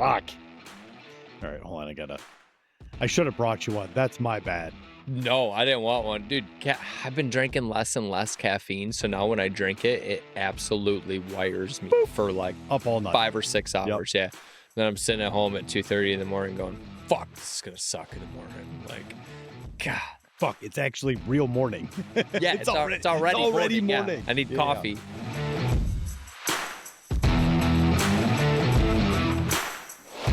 Fuck. All right, hold on. I should have brought you one. That's my bad. No, I didn't want one. Dude, I've been drinking less and less caffeine, so now when I drink it, it absolutely wires me for like up all night. 5 or 6 hours, yeah. Then I'm sitting at home at 2:30 in the morning going, fuck, this is gonna suck in the morning. Like, God. Fuck, it's actually real morning. Yeah, it's already morning. Yeah. I need coffee.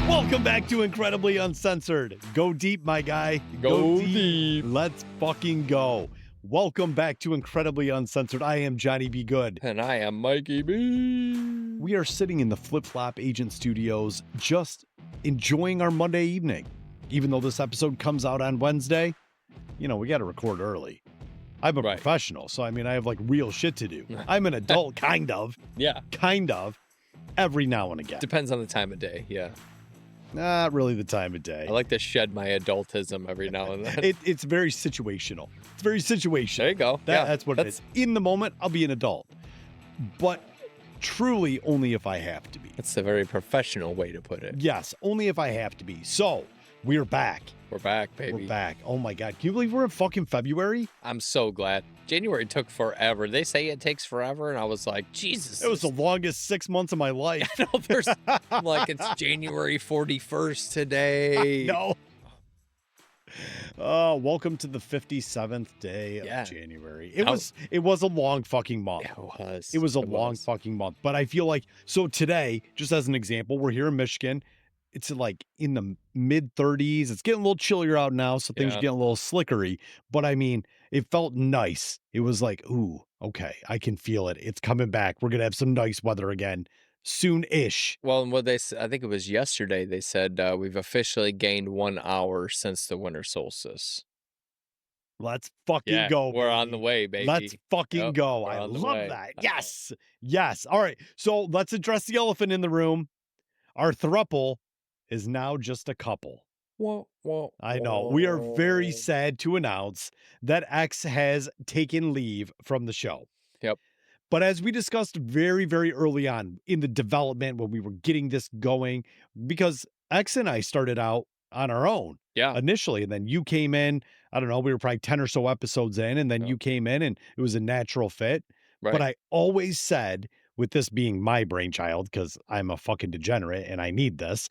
Welcome back to Incredibly Uncensored. Go deep, my guy. Go deep. Let's fucking go. Welcome back to Incredibly Uncensored. I am Johnny B. Good. And I am Mikey B. We are sitting in the Flip Flop Agent Studios just enjoying our Monday evening. Even though this episode comes out on Wednesday, you know, we got to record early. I'm a professional, so I mean, I have like real shit to do. I'm an adult, kind of. Yeah. Kind of. Every now and again. Depends on the time of day, yeah. Not really the time of day. I like to shed my adultism every now and then. It's very situational. It's very situational. There you go. That's what it is. In the moment, I'll be an adult. But truly only if I have to be. That's a very professional way to put it. Yes, only if I have to be. So, we're back. We're back, baby. We're back. Oh my God. Can you believe we're in fucking February? I'm so glad. January took forever. They say it takes forever, and I was like, Jesus. It was the longest 6 months of my life. I know, I'm like, it's January 41st today. No. Oh, welcome to the 57th day of January. It was a long fucking month. Yeah, it was. It was a long fucking month. But I feel like, so today, just as an example, we're here in Michigan. It's like in the mid 30s. It's getting a little chillier out now, so things are getting a little slickery. But I mean, it felt nice. It was like, ooh, okay, I can feel it. It's coming back. We're going to have some nice weather again soon-ish. Well, and I think it was yesterday, they said we've officially gained 1 hour since the winter solstice. Let's fucking go. We're on the way, baby. Let's fucking go. I love that. Yes. Yes. All right. So let's address the elephant in the room. Our throuple is now just a couple. I know. We are very sad to announce that X has taken leave from the show. Yep. But as we discussed very, very early on in the development when we were getting this going, because X and I started out on our own initially, and then you came in, I don't know, we were probably 10 or so episodes in, and then you came in and it was a natural fit. Right. But I always said, with this being my brainchild, because I'm a fucking degenerate and I need this,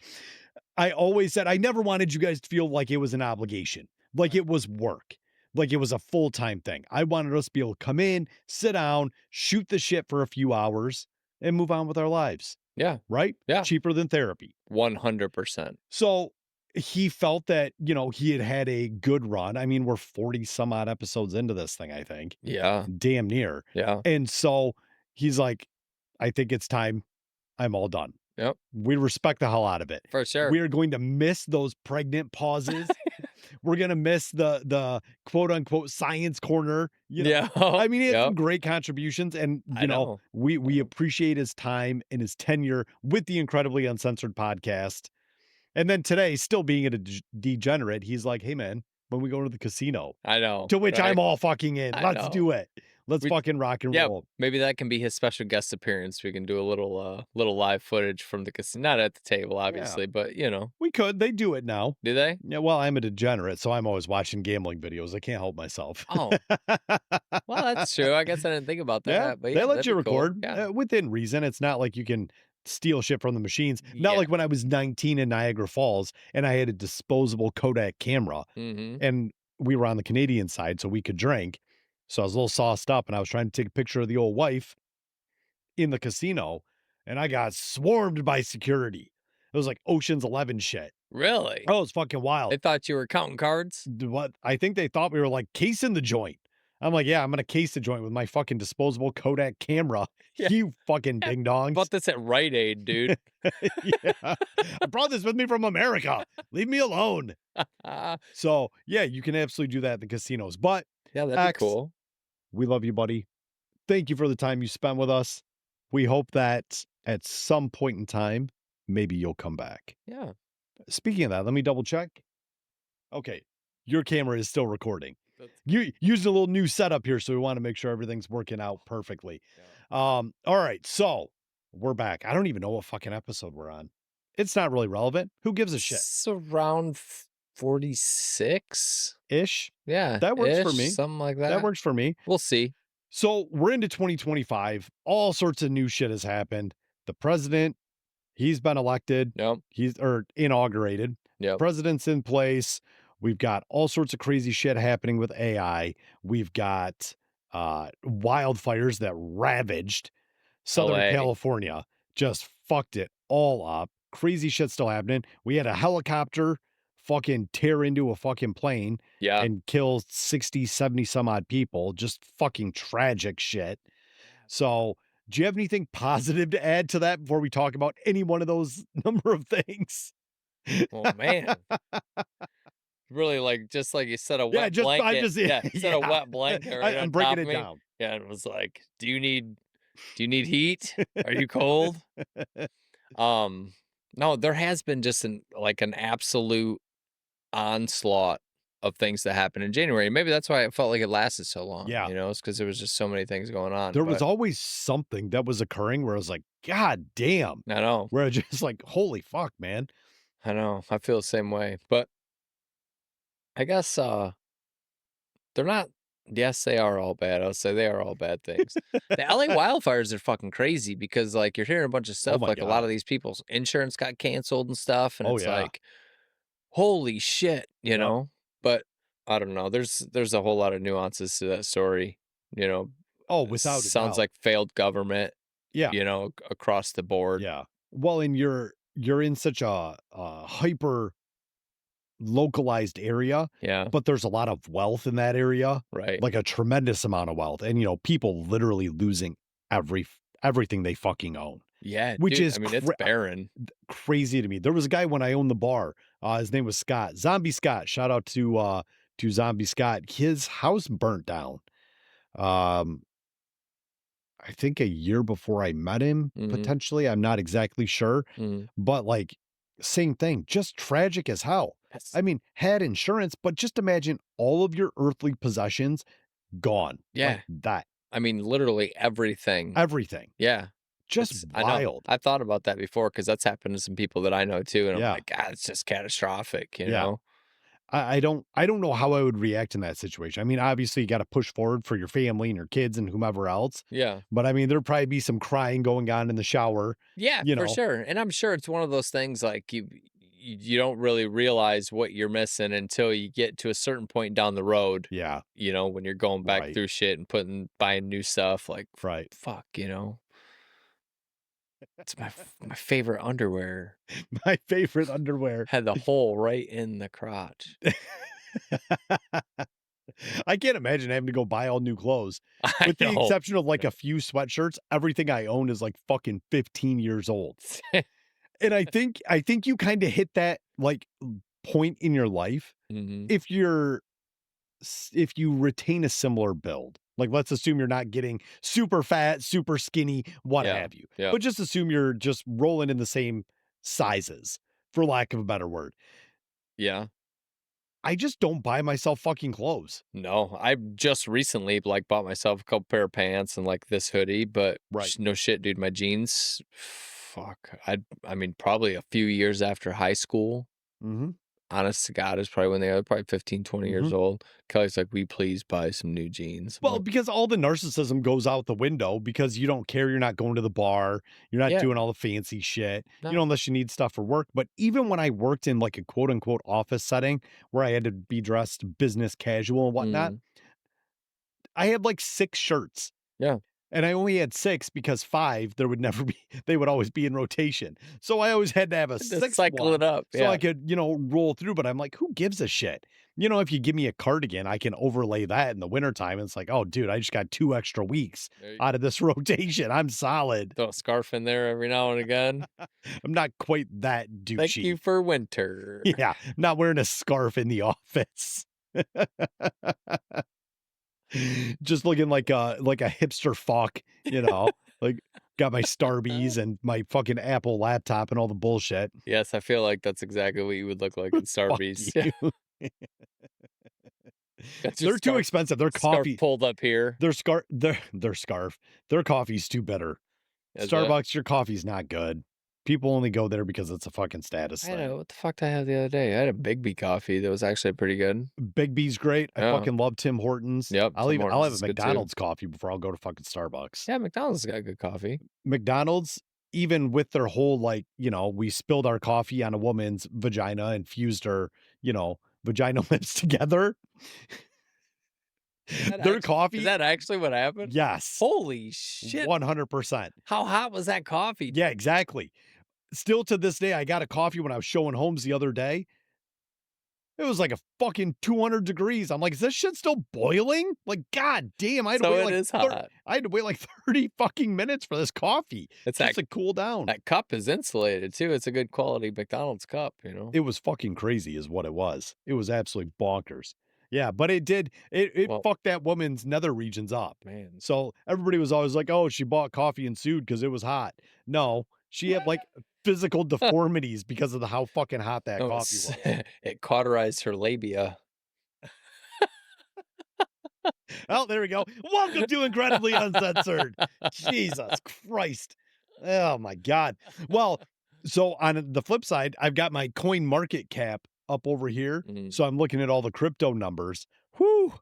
I always said I never wanted you guys to feel like it was an obligation, like it was work, like it was a full-time thing. I wanted us to be able to come in, sit down, shoot the shit for a few hours, and move on with our lives. Yeah. Right? Yeah. Cheaper than therapy. 100%. So he felt that, you know, he had a good run. I mean, we're 40 some odd episodes into this thing, I think. Yeah. Damn near. Yeah. And so he's like, I think it's time. I'm all done. Yep. We respect the hell out of it. For sure. We are going to miss those pregnant pauses. We're going to miss the quote unquote science corner. You know? Yeah. I mean, he had some great contributions, and you know, we appreciate his time and his tenure with the Incredibly Uncensored podcast. And then today, still being a degenerate, he's like, hey man, when we go to the casino. I know. To which I'm all fucking in. Let's do it. Let's fucking rock and roll. Maybe that can be his special guest appearance. We can do a little live footage from the casino. Not at the table, obviously, but you know. We could. They do it now. Do they? Yeah, well, I'm a degenerate, so I'm always watching gambling videos. I can't help myself. Oh. Well, that's true. I guess I didn't think about that. Yeah, but they let you record cool. within reason. It's not like you can steal shit from the machines. Not like when I was 19 in Niagara Falls and I had a disposable Kodak camera and we were on the Canadian side so we could drink. So I was a little sauced up and I was trying to take a picture of the old wife in the casino and I got swarmed by security. It was like Ocean's 11 shit. Really? Oh, it's fucking wild. They thought you were counting cards? What? I think they thought we were like casing the joint. I'm like, yeah, I'm going to case the joint with my fucking disposable Kodak camera. Yeah. You fucking ding dongs. Bought this at Rite Aid, dude. Yeah. I brought this with me from America. Leave me alone. So, yeah, you can absolutely do that at the casinos. But, yeah, that'd be cool. We love you, buddy. Thank you for the time you spent with us. We hope that at some point in time, maybe you'll come back. Yeah. Speaking of that, let me double check. Okay. Your camera is still recording. You used a little new setup here, so we want to make sure everything's working out perfectly. Yeah. All right, so we're back. I don't even know what fucking episode we're on. It's not really relevant. Who gives a shit? It's around 46? Ish. Yeah, That works for ish, me. something like That that. works for me. We'll see. So we're into 2025. All sorts of new shit has happened. The president, he's been elected. Yep, He's or inaugurated. yep. President's in place. We've got all sorts of crazy shit happening with AI. We've got wildfires that ravaged Southern LA. California, just fucked it all up. Crazy shit still happening. We had a helicopter fucking tear into a fucking plane Yeah. and kill 60, 70 some odd people. Just fucking tragic shit. So, do you have anything positive to add to that before we talk about any one of those number of things? Oh, man. Really, like, just like you said, a Yeah, wet just I blanket. just Yeah, you said a yeah. wet blanket right I'm on breaking top of it me. down. Yeah, and it was like, do you need heat? Are you cold?" Um, no, there has been just an absolute onslaught of things that happened in January. Maybe that's why it felt like it lasted so long, Yeah. it's because there was just so many things going on, There was but always something that was occurring where I was like, God damn. I know, Where I just like, holy fuck, man. I know, I feel the same way, but I guess, they're not. Yes, they are all bad. I'll say they are all bad things. The LA wildfires are fucking crazy because, like, you're hearing a bunch of Oh stuff, my like, a lot God. of these people's insurance got canceled and stuff, and Oh it's yeah. like, "Holy shit," you Yep. know? But, I don't know, there's a whole lot of nuances to that story, you know? Oh, without a Sounds doubt. like failed government, Yeah. across the board. Yeah. Well, and you're in such a hyper localized area, Yeah, but there's a lot of wealth in that area, right. like a tremendous amount of wealth. And people literally losing everything they fucking own, Yeah, which dude, is I mean, it's barren. crazy to me. There was a guy when I owned the bar. His name was Scott. Zombie Scott. Shout out to Zombie Scott. His house burnt down. Um, I think a year before I met him, Mhm, potentially. I'm not exactly sure. mhm. But like same thing, just tragic as hell. That's I mean, had insurance, but just imagine all of your earthly possessions gone like yeah, that. I mean, literally everything. Everything. Yeah. Just It's I know. wild. I've thought about that before because that's happened to some people that I know too, and I'm Yeah. like, "God, it's just catastrophic," you Yeah. know? I don't know how I would react in that situation. I mean, obviously you got to push forward for your family and your kids and whomever else. Yeah. But I mean, there'd probably be some crying going on in the shower, Yeah, you for know. sure, and I'm sure it's one of those things, like, you don't really realize what you're missing until you get to a certain point down the road, Yeah. when you're going back Right. through shit and buying new stuff, like, Right. fuck, It's my favorite underwear. My favorite underwear. Had the hole right in the crotch. I can't imagine having to go buy all new clothes. I With the know. exception of like a few sweatshirts, everything I own is like fucking 15 years old. And I think you kind of hit that like point in your life Mhm. if if you retain a similar build. Like let's assume you're not getting super fat, super skinny, what Yeah, have you. yeah, But just assume you're just rolling in the same sizes, for lack of a better word. yeah. I just don't buy myself fucking clothes. No, I just recently, like, bought myself a couple pair of pants and, like, this hoodie, but Right. no shit, dude, my jeans, fuck, I mean, probably a few years after high school, Mhm. honest to God, is probably when they were probably 15, 20 years Mhm. old. Kelly's like, "Will you please buy some new jeans?" I'm Well, like, because all the narcissism goes out the window because you don't care, you're not going to the bar, you're not "Yeah, doing all the fancy shit, no." unless you need stuff for work. But even when I worked in like a quote unquote office setting where I had to be dressed business casual and whatnot, Mm, I had like 6 shirts. yeah, And I only had 6 because 5 there would never be they would always be in rotation. So I always had to have a just 6th cycle it one up, so I yeah. could, roll through, but I'm like, "Who gives a shit?" If you give me a cardigan, I can overlay that in the wintertime, and it's like, "Oh, dude, I just got 2 extra weeks There you out of this rotation. I'm solid." throw a scarf in there every now and again. I'm not quite that "Thank you douchey. for winter." Yeah, not wearing a scarf in the office. Just looking like a hipster fuck, like, got my Starbies and my fucking Apple laptop and all the bullshit. Yes, I feel like that's exactly what you would look like in Fuck Starbucks. Yeah, you. got your They're too expensive. Their scarf coffee pulled up here. their scarf their coffee's too bitter. Is it? Starbucks, your coffee's not good. People only go there because it's a fucking status I know, thing. what the fuck did I have the other day? I had a Big B coffee that was actually pretty good. Big B's great. I Yeah. fucking love Tim Hortons. Yep, Tim I'll Hortons have a is good too. McDonald's coffee before I'll go to fucking Starbucks. Yeah, McDonald's got good coffee. McDonald's, even with their whole, like, we spilled our coffee on a woman's vagina and fused her, vagina lips together. Their Is coffee, that actually what happened? yes, Holy shit. 100%. How hot was that coffee? Yeah, exactly. Still to this day, I got a coffee when I was showing homes the other day. It was like a fucking 200 degrees. I'm like, "Is this shit still boiling?" Like, god damn, So it is hot. I had to wait like 30 fucking minutes for this coffee It's just that to cool down. that cup is insulated too. It's a good quality McDonald's cup, you know? It was fucking crazy is what it was. It was absolutely bonkers. Yeah, but it Well, fucked that woman's nether regions up. man. So everybody was always like, "Oh, she bought coffee and sued because it was hot." No, she had like physical deformities because of how fucking hot that No, coffee it's was. it cauterized her labia. Oh, there we go. Welcome to Incredibly Uncensored. Jesus Christ. Oh my God. Well, so on the flip side, I've got my coin market cap up over here. Mm, So I'm looking at all the crypto numbers. Whoo.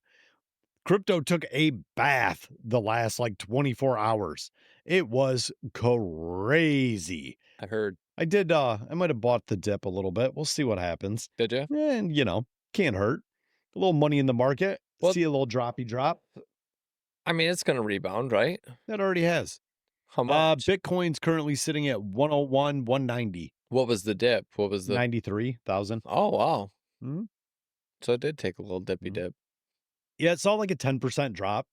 Crypto took a bath the last like 24 hours. It was crazy. I heard. I might have bought the dip a little bit. We'll see what happens. Did you? And can't hurt. A little money in the market. Well, See a little droppy drop. I mean, it's gonna rebound, right? That already has. How much? Bitcoin's currently sitting at 101, 190, What was the dip? What was the 93,000. Oh, wow. Mhm, So it did take a little dippy mhm. dip, Yeah, it's all like a 10% drop,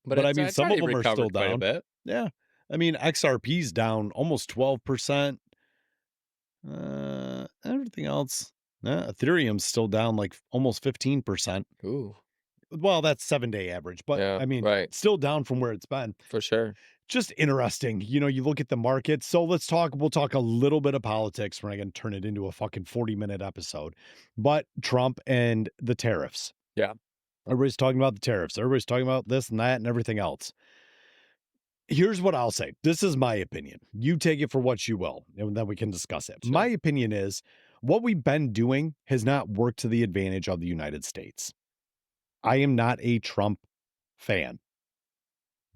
but but I mean, it's some of already them are still recovered quite a down. bit. Yeah. I mean, XRP's down almost 12%. Everything else, Ethereum's still down like almost 15%. Ooh, Well, that's 7-day average, but yeah, I mean, right, still down from where it's been. for sure. Just interesting. You look at the market. So we'll talk a little bit of politics. We're not going to turn it into a fucking 40-minute episode. But Trump and the tariffs. Yeah, Everybody's talking about the tariffs. Everybody's talking about this and that and everything else. Here's what I'll say. This is my opinion. You take it for what you will, and then we can discuss it. sure. My opinion is what we've been doing has not worked to the advantage of the United States. I am not a Trump fan,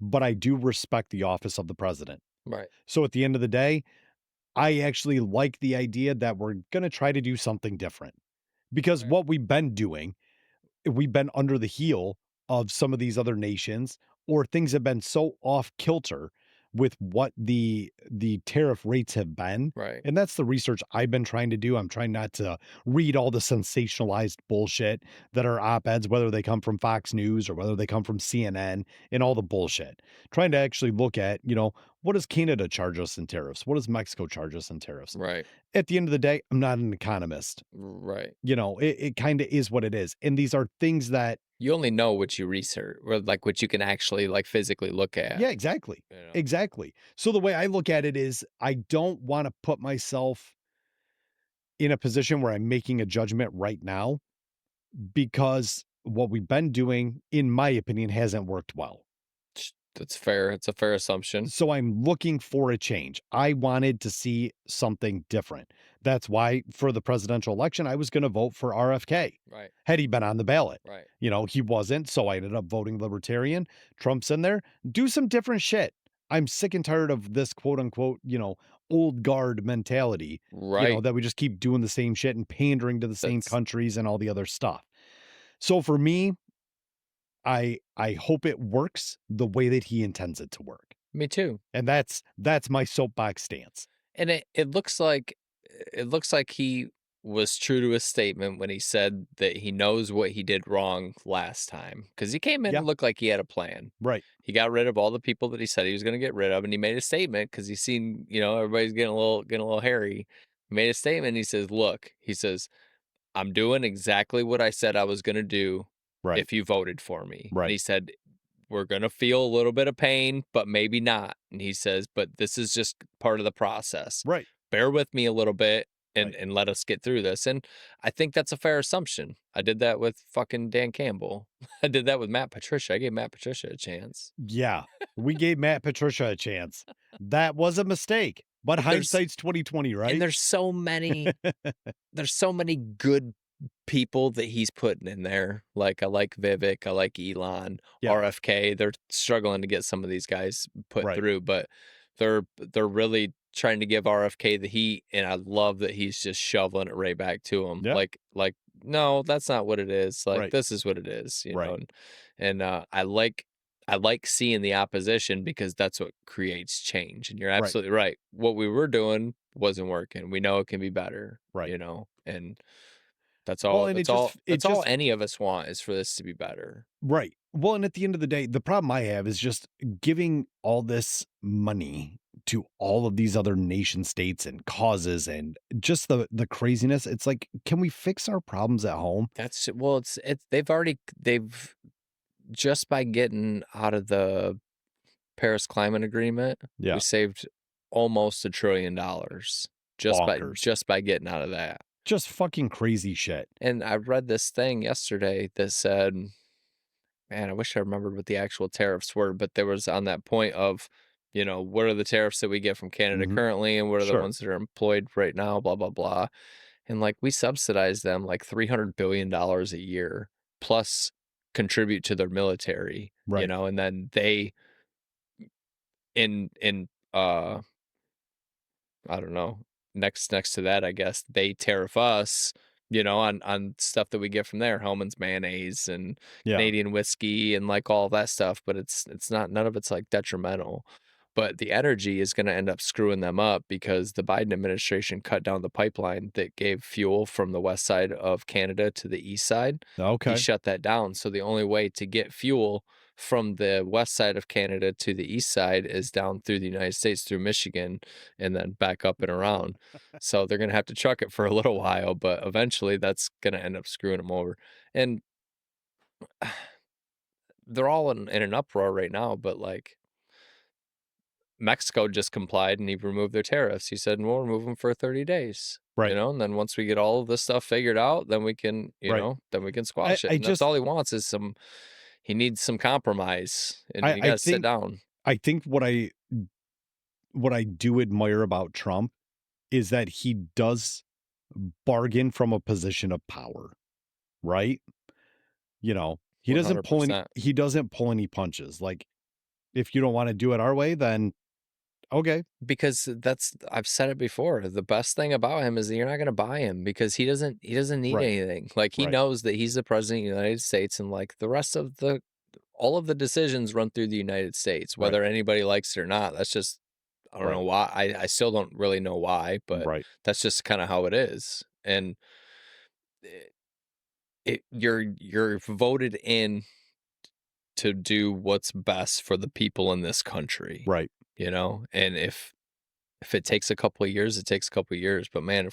but I do respect the office of the president. Right, So at the end of the day, I actually like the idea that we're going to try to do something different because right, what we've been under the heel of some of these other nations, or things have been so off kilter with what the tariff rates have been. right, And that's the research I've been trying to do. I'm trying not to read all the sensationalized bullshit that are op-eds, whether they come from Fox News or whether they come from CNN and all the bullshit. Trying to actually look at, what does Canada charge us in tariffs? What does Mexico charge us in tariffs? right, At the end of the day, I'm not an economist. right. It kind of is what it is. And these are things that, You only know what you research or, like, what you can actually, like, physically look at, yeah, exactly. you know? Exactly. So the way I look at it is I don't want to put myself in a position where I'm making a judgment right now because what we've been doing, in my opinion, hasn't worked well. That's fair, it's a fair assumption. So I'm looking for a change. I wanted to see something different. That's why for the presidential election, I was going to vote for RFK. Right, Had he been on the ballot. right, He wasn't. So I ended up voting libertarian. Trump's in there. Do some different shit. I'm sick and tired of this quote unquote, old guard mentality, right. that we just keep doing the same shit and pandering to the same That's countries and all the other stuff. So for me, I hope it works the way that he intends it to work. Me too. And that's my soapbox stance. And it looks like he was true to his statement when he said that he knows what he did wrong last time. Because he came in Yeah, and looked like he had a plan. right. He got rid of all the people that he said he was gonna get rid of, and he made a statement because he's seen, everybody's getting a little hairy. He made a statement, he says, "Look," he says, "I'm doing exactly what I said I was gonna do Right. if you voted for me." And Right. he said, "We're gonna feel a little bit of pain, but maybe not." And he says, "But this is just part of the process. Right. Bear with me a little bit and Right. and let us get through this." And I think that's a fair assumption. I did that with fucking Dan Campbell. I did that with Matt Patricia. I gave Matt Patricia a chance. Yeah. We gave Matt Patricia a chance. That was a mistake. But But there's hindsight's 2020, and right? there's so many good people that he's putting in there. Like, I like Vivek, I like Elon, Yeah, RFK. They're struggling to get some of these guys put right. through, but they're really trying to give RFK the heat, and I love that he's just shoveling it right back to him. Yeah, Like, no, that's not what it is. Like, right, this is what it is, right, and I like seeing the opposition because that's what creates change. And you're right, absolutely right. What we were doing wasn't working. We know it can be better, right. and that's Well, all and that's all it that's all just any of us want is for this to be better. right. Well, and at the end of the day, the problem I have is just giving all this money to all of these other nation states and causes and just the craziness. It's like, can we fix our problems at home? That's well, it's they've just by getting out of the Paris Climate Agreement, we Yeah, saved almost $1 trillion bonkers. just by getting out of that. Just fucking crazy shit. And I read this thing yesterday that said, man, I wish I remembered what the actual tariffs were, but there was on that point of, what are the tariffs that we get from Canada Mhm. currently and what are the Sure. ones that are employed right now, blah, blah, blah. And like we subsidize them like $300 billion a year plus contribute to their military, Right. and then they in I don't know. Next to that, I guess they tariff us, on stuff that we get from there, Hellman's mayonnaise and Yeah. Canadian whiskey and like all that stuff, but it's not none of it's like detrimental. But the energy is going to end up screwing them up because the Biden administration cut down the pipeline that gave fuel from the west side of Canada to the east side. He Okay. shut that down. So the only way to get fuel from the west side of Canada to the east side is down through the United States through Michigan and then back up and around. So they're going to have to truck it for a little while, but eventually that's going to end up screwing them over. And they're all in an uproar right now, but like Mexico just complied and he removed their tariffs. He said, we'll remove them for 30 days. Right. And then once we get all of this stuff figured out, then we can, Right. squash it. I And that's just all he wants is he needs some compromise and you got I to sit think down. what I do admire about Trump is that he does bargain from a position of power, right? He 100%. doesn't pull any punches. Like, if you don't want to do it our way, then okay. Because I've said it before. The best thing about him is that you're not going to buy him because he doesn't need Right. anything. Like he Right. knows that he's the president of the United States and like the rest of all of the decisions run through the United States, Right. whether anybody likes it or not. That's just, I don't know Right. why. I still don't really know why, but Right. that's just kind of how it is. And you're voted in to do what's best for the people in this country, Right. and if it takes a couple of years, it takes a couple of years. But man,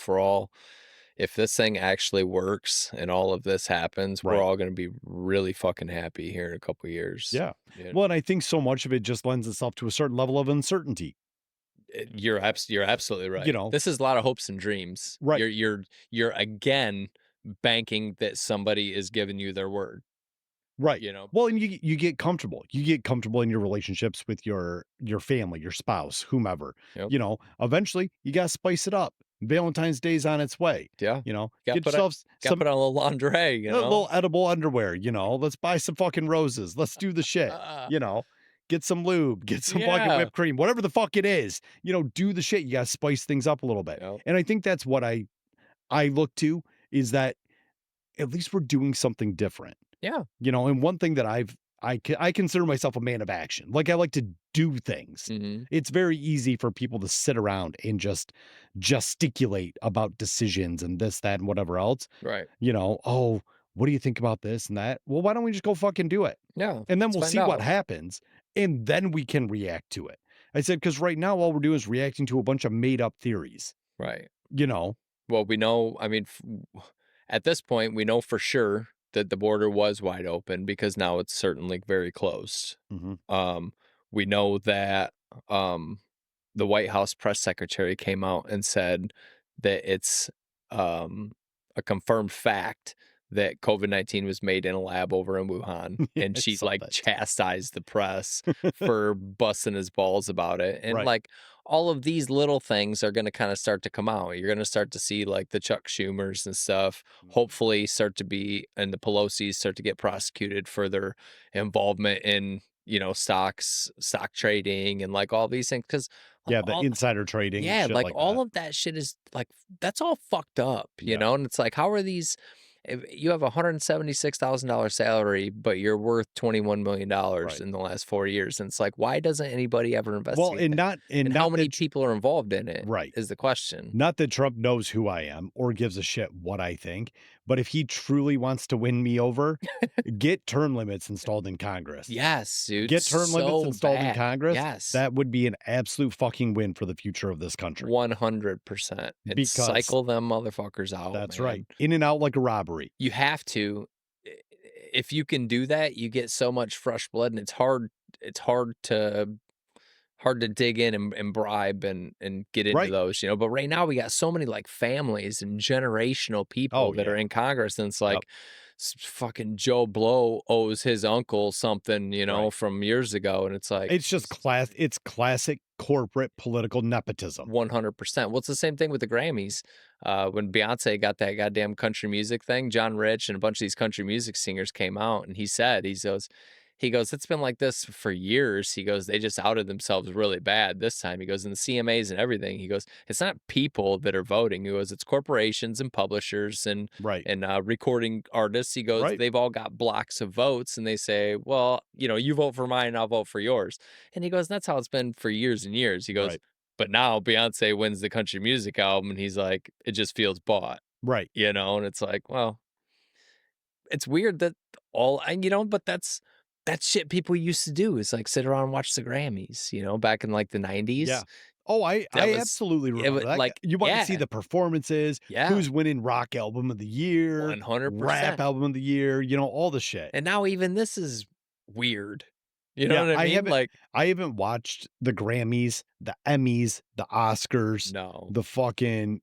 if this thing actually works and all of this happens, we're Right. all going to be really fucking happy here in a couple of years. Yeah. Yeah. Well, and I think so much of it just lends itself to a certain level of uncertainty. You're absolutely You right. know, This is a lot of hopes and dreams. right. You're again banking that somebody is giving you their word. Right. You know. Well, and you get comfortable. You get comfortable in your relationships with your family, your spouse, whomever. Yep. Eventually you got to spice it up. Valentine's Day's on its way. Yeah. Get yourself Got to some put on a little lingerie. a little edible underwear. Let's buy some fucking roses. Let's do the shit. You know, get some lube, get some fucking Yeah. whipped cream, whatever the fuck it is. Do the shit. You got to spice things up a little bit. Yep. And I think that's what I look to is that at least we're doing something different. Yeah. And one thing that I consider myself a man of action. Like, I like to do things. Mm-hmm. It's very easy for people to sit around and just gesticulate about decisions and this, that, and whatever else. Right. Oh, what do you think about this and that? Well, why don't we just go fucking do it? Yeah. And then Let's we'll find see what out. happens. And then we can react to it. I said, because right now, all we're doing is reacting to a bunch of made up theories. Right. Well, we know, I mean, at this point, we know for sure that the border was wide open because now it's certainly very closed. Mm-hmm. We know that the White House press secretary came out and said that it's a confirmed fact that COVID-19 was made in a lab over in Wuhan. Yeah, And I she saw like that. chastised the press for busting his balls about it. And Right. like all of these little things are gonna kinda start to come out. You're gonna start to see, like, the Chuck Schumers and stuff, Mhm. hopefully start to be and the Pelosi's start to get prosecuted for their involvement in, stock trading and, like, all these things. Because like, Yeah, the all insider trading, yeah, shit like, like all that. of that shit is, like, that's all fucked up, Yeah, and it's like, how are these if you have a $176,000 salary, but you're worth $21,000,000 right. in the last 4 years, and it's like, why doesn't anybody ever Well, investigate and that? not and And how not many that people are involved in it right. is the question. Not that Trump knows who I am or gives a shit what I think, but if he truly wants to win me over, get term limits installed in Congress. Yes, dude, Get term limits so installed in bad. Congress. Yes, That would be an absolute fucking win for the future of this country 100%, and because cycle them motherfuckers out, that's right. man. In and out like a robbery. You have to. If you can do that, you get so much fresh blood, and it's hard to dig in and bribe and get into Right. those, but right now we got so many, like, families and generational people Oh, that are yeah. in Congress, and it's Yep. like fucking Joe Blow owes his uncle something, Right. from years ago, and it's like It's classic corporate political nepotism. 100%. Well, it's the same thing with the Grammys. When Beyonce got that goddamn country music thing, John Rich and a bunch of these country music singers came out, and he goes, it's been like this for years. He goes, they just outed themselves really bad this time. He goes, and the CMAs and everything. He goes, it's not people that are voting. He goes, it's corporations and publishers and Right. recording artists. He goes, Right. they've all got blocks of votes, and they say, well, you vote for mine, I'll vote for yours. And he goes, that's how it's been for years and years. He goes, Right. but now Beyonce wins the country music album, and he's like, it just feels bought, Right. and it's like, well, it's weird that but that's shit people used to do is like sit around and watch the Grammys, back in like the Yeah. 90s. Oh, I That I was absolutely it was remember that. like, You want to see yeah, the performances, yeah, who's winning rock album of the year, rap 100%. album of the year, all the shit. And now even this is weird. You know Yeah, what I mean? Like, I haven't watched the Grammys, the Emmys, the Oscars, no. the fucking,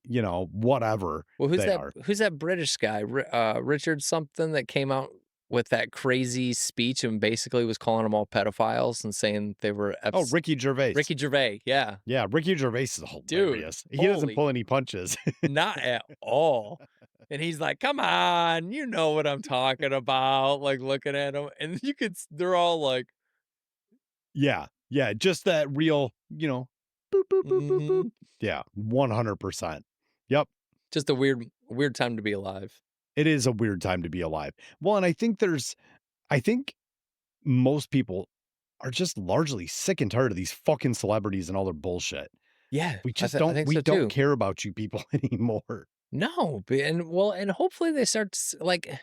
whatever Well, they are. who's that British guy, Richard something that came out with that crazy speech and basically was calling them all pedophiles and saying they were Oh, Ricky Gervais. Ricky Gervais, yeah. Yeah, Ricky Gervais is Dude, hilarious. He doesn't holy pull any punches. not at all. And he's like, "Come on, you know what I'm talking about." Like, looking at him, and they're all like, Yeah. Yeah, just that real, boop, boop, boop, boop, boop. "Mhm." Yeah, 100%. Yep. Just a weird time to be alive. It is a weird time to be alive. Well, and I think most people are just largely sick and tired of these fucking celebrities and all their bullshit. Yeah, We I just th I don't think we so don't too. care about you people anymore. No, and hopefully they start like,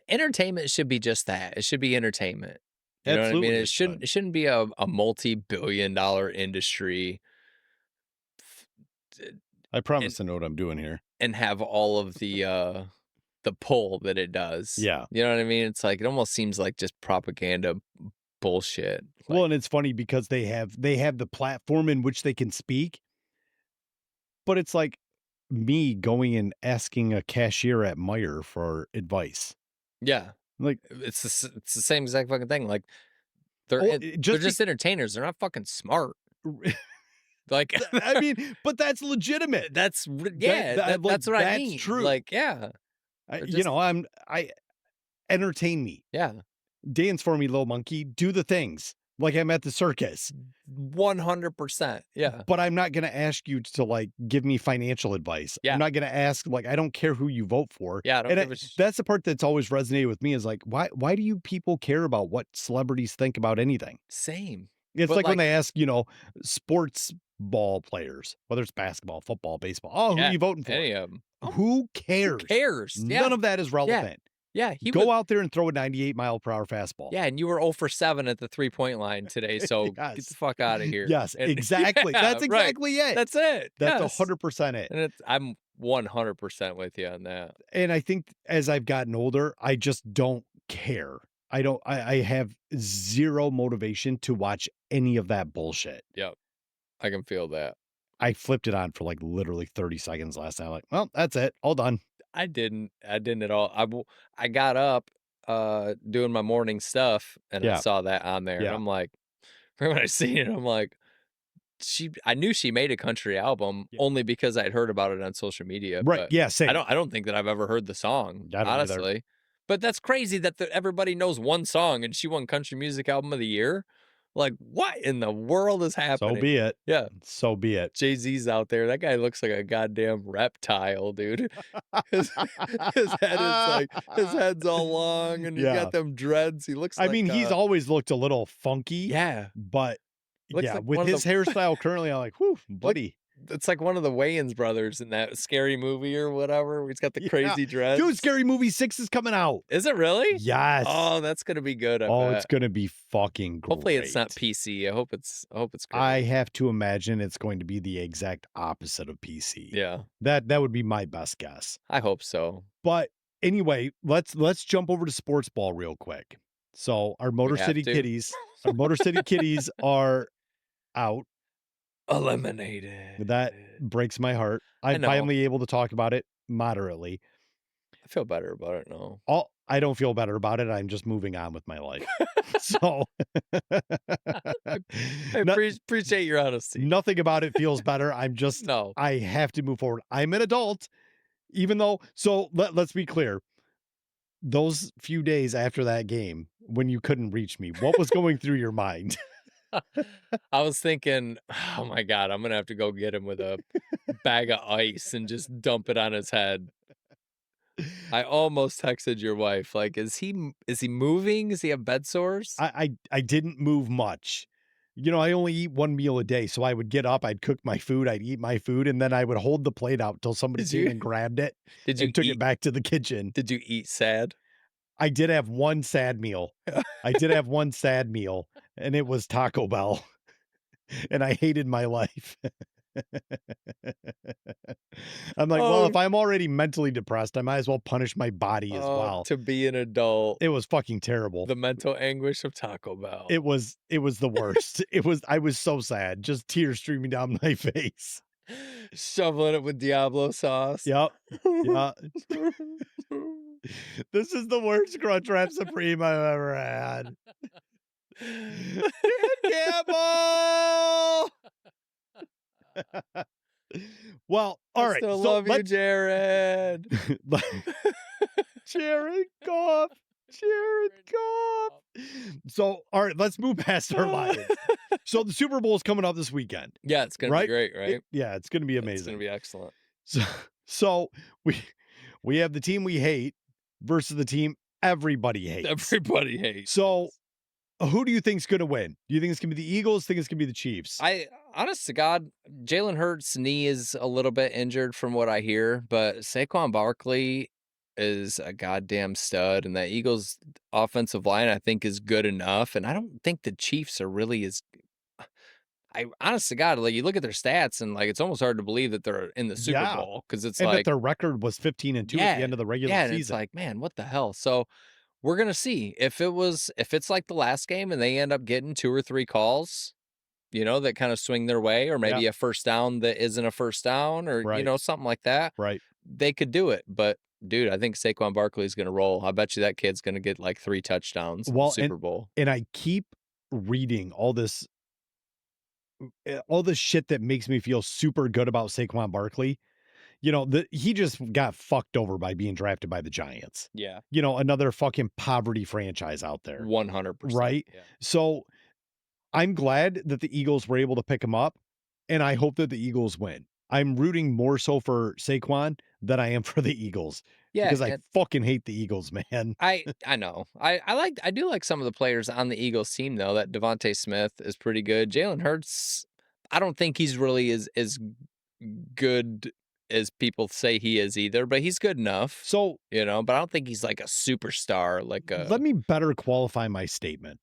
entertainment should be just that. It should be entertainment. You know what I mean? Absolutely It it shouldn't should. it shouldn't be a multi-billion-dollar industry t I and promise to know what I'm doing here. have all of the pull that it does. Yeah. You know what I mean? It's like it almost seems like just propaganda bullshit. Well, Like, and it's funny because they have the platform in which they can speak, but it's like me going and asking a cashier at Meijer for advice. yeah, Like, it's the same exact fucking thing. Like oh, they're just be just entertainers. They're not fucking smart. Like I mean, but that's legitimate. yeah, Like, that's what I that's mean. true. Like, yeah, I they're you just know, I'm I entertain me. yeah. Dance for me, little monkey. Do the things like I'm at the circus, 100%. Yeah. but I'm not gonna ask you to, like, give me financial advice. I'm Yeah. not gonna ask like, I don't care who you vote for. Yeah, I don't And give a that's the part that's always resonated with me is like, why do you people care about what celebrities think about anything? same. It's But, like when like, they ask, sports ball players, whether it's basketball, football, baseball, "Oh, who yeah, you voting for?" any of 'em. Who Who cares? cares? None Yeah. of that is Yeah. relevant. Yeah, he was Go out there and throw a 98-mile-per-hour fastball. yeah, and you were 0 for 7 at the three-point line today, so get the Yes. fuck out of here. Yes, And exactly. yeah, That's right. exactly it. That's it. That's Yes. 100% it. And I'm 100% with you on that. And I think as I've gotten older, I just don't care. I have 0 motivation to watch any of that bullshit. Yep. I can feel that. I flipped it on for, like, literally 30 seconds last night, like, "Well, that's it. All done." I didn't at all. I got up, doing my morning stuff, and I Yeah, saw that on there, and yeah. I'm like when I seen it, I'm like, I knew she made a country album Yeah. only because I'd heard about it on social media, Right. but Yeah, same. I don't think that I've ever heard the song, I don't either. honestly. But that's crazy that everybody knows one song and she won Country Music Album of the Year. Like, what in the world is So happening? be it. Yeah, So be it. Jay-Z's out there. That guy looks like a goddamn reptile, dude. His his head's all long and he's Yeah. got them dreads. He looks I like mean, he's always looked a little funky, yeah, but looks yeah, like with one of his the hairstyle currently, I'm like, "Whew, look buddy." it's like one of the Wayans brothers in that Scary Movie or whatever, where he's got the Yeah. crazy Dude, dreads. Scary Movie 6 is coming out. Is it really? Yes. Oh, that's gonna be good, I Oh, it's bet. gonna be fucking Hopefully, it's not great. PC. I hope it's I great. have to imagine it's going to be the exact opposite of PC. Yeah, That would be my best guess. I hope so. But anyway, let's jump over to sports ball real quick. So We have to. Our Motor City Kitties are out. That Eliminated. breaks my heart. I I'm know. finally able to talk about it moderately. I feel better about it now. I don't feel better about it. I'm just moving on with my life. So I no, appreciate your honesty. nothing about it feels better. No. I have to move forward. I'm an adult, even though let's be clear. Those few days after that game, when you couldn't reach me, what was going through your mind? I was thinking, "Oh my god, I'm gonna have to go get him with a bag of ice and just dump it on his head." I almost texted your wife, like, is he moving? Does he have bed sores?" I didn't move much. You know, I only eat one meal a day, so I would get up, I'd cook my food, I'd eat my food, and then I would hold the plate out till somebody Did came you and grabbed it did you and took it eat back to the kitchen. did you eat sad? I did have one sad meal. I did have one sad meal, and it was Taco Bell, and I hated my life. I'm like, well, if Oh, I'm already mentally depressed, I might as well punish my body as well. to be an adult, It was fucking terrible. the mental anguish of Taco Bell. It was the worst. I was so sad, just tears streaming down my face. Shoveling it with Diablo sauce. Yep. Yeah. This is the worst Crunchwrap Supreme I've ever had. Gamble! Well, all I right. still So love you, Jared. Jared Goff. Jared Goff. So, all right, let's move past our lives. So the Super Bowl is coming up this weekend, Yeah, it's gonna be right? great, right? Yeah, it's gonna be It's gonna amazing. be excellent. So so we have the team we hate versus the team everybody hates. Everybody hates. So who do you think's gonna win? Do you think it's gonna be the Eagles? Think it's gonna be the Chiefs? Honest to God, Jalen Hurts' knee is a little bit injured from what I hear, but Saquon Barkley is a goddamn stud, and that Eagles offensive line I think is good enough, and I don't think the Chiefs are really as I honest to God, like you look at their stats and like it's almost hard to believe that they're in the Super Yeah. Bowl because it's And that like their record was 15-2 at the end of the regular yeah, and it's season. like, man, what the hell? So we're gonna see if it's like the last game and they end up getting 2 or 3 calls, that kind of swing their way, or Yeah. maybe a first down that isn't a first down, or Right. something like that. Right. They could do it, but dude, I think Saquon Barkley is gonna roll. I bet you that kid's gonna get like 3 touchdowns in the Well, Super Bowl. and I keep reading all this shit that makes me feel super good about Saquon Barkley. He just got fucked over by being drafted by the Giants. Yeah, Another fucking poverty franchise out there, 100%. right? Yeah. So I'm glad that the Eagles were able to pick him up, and I hope that the Eagles win. I'm rooting more so for Saquon than I am for the Eagles Yeah, because I fucking hate the Eagles, man. I know. I do like some of the players on the Eagles team though. That Devontae Smith is pretty good. Jalen Hurts, I don't think he's really as good as people say he is either, but he's good enough. So, But I don't think he's like a superstar. let me better qualify my statement.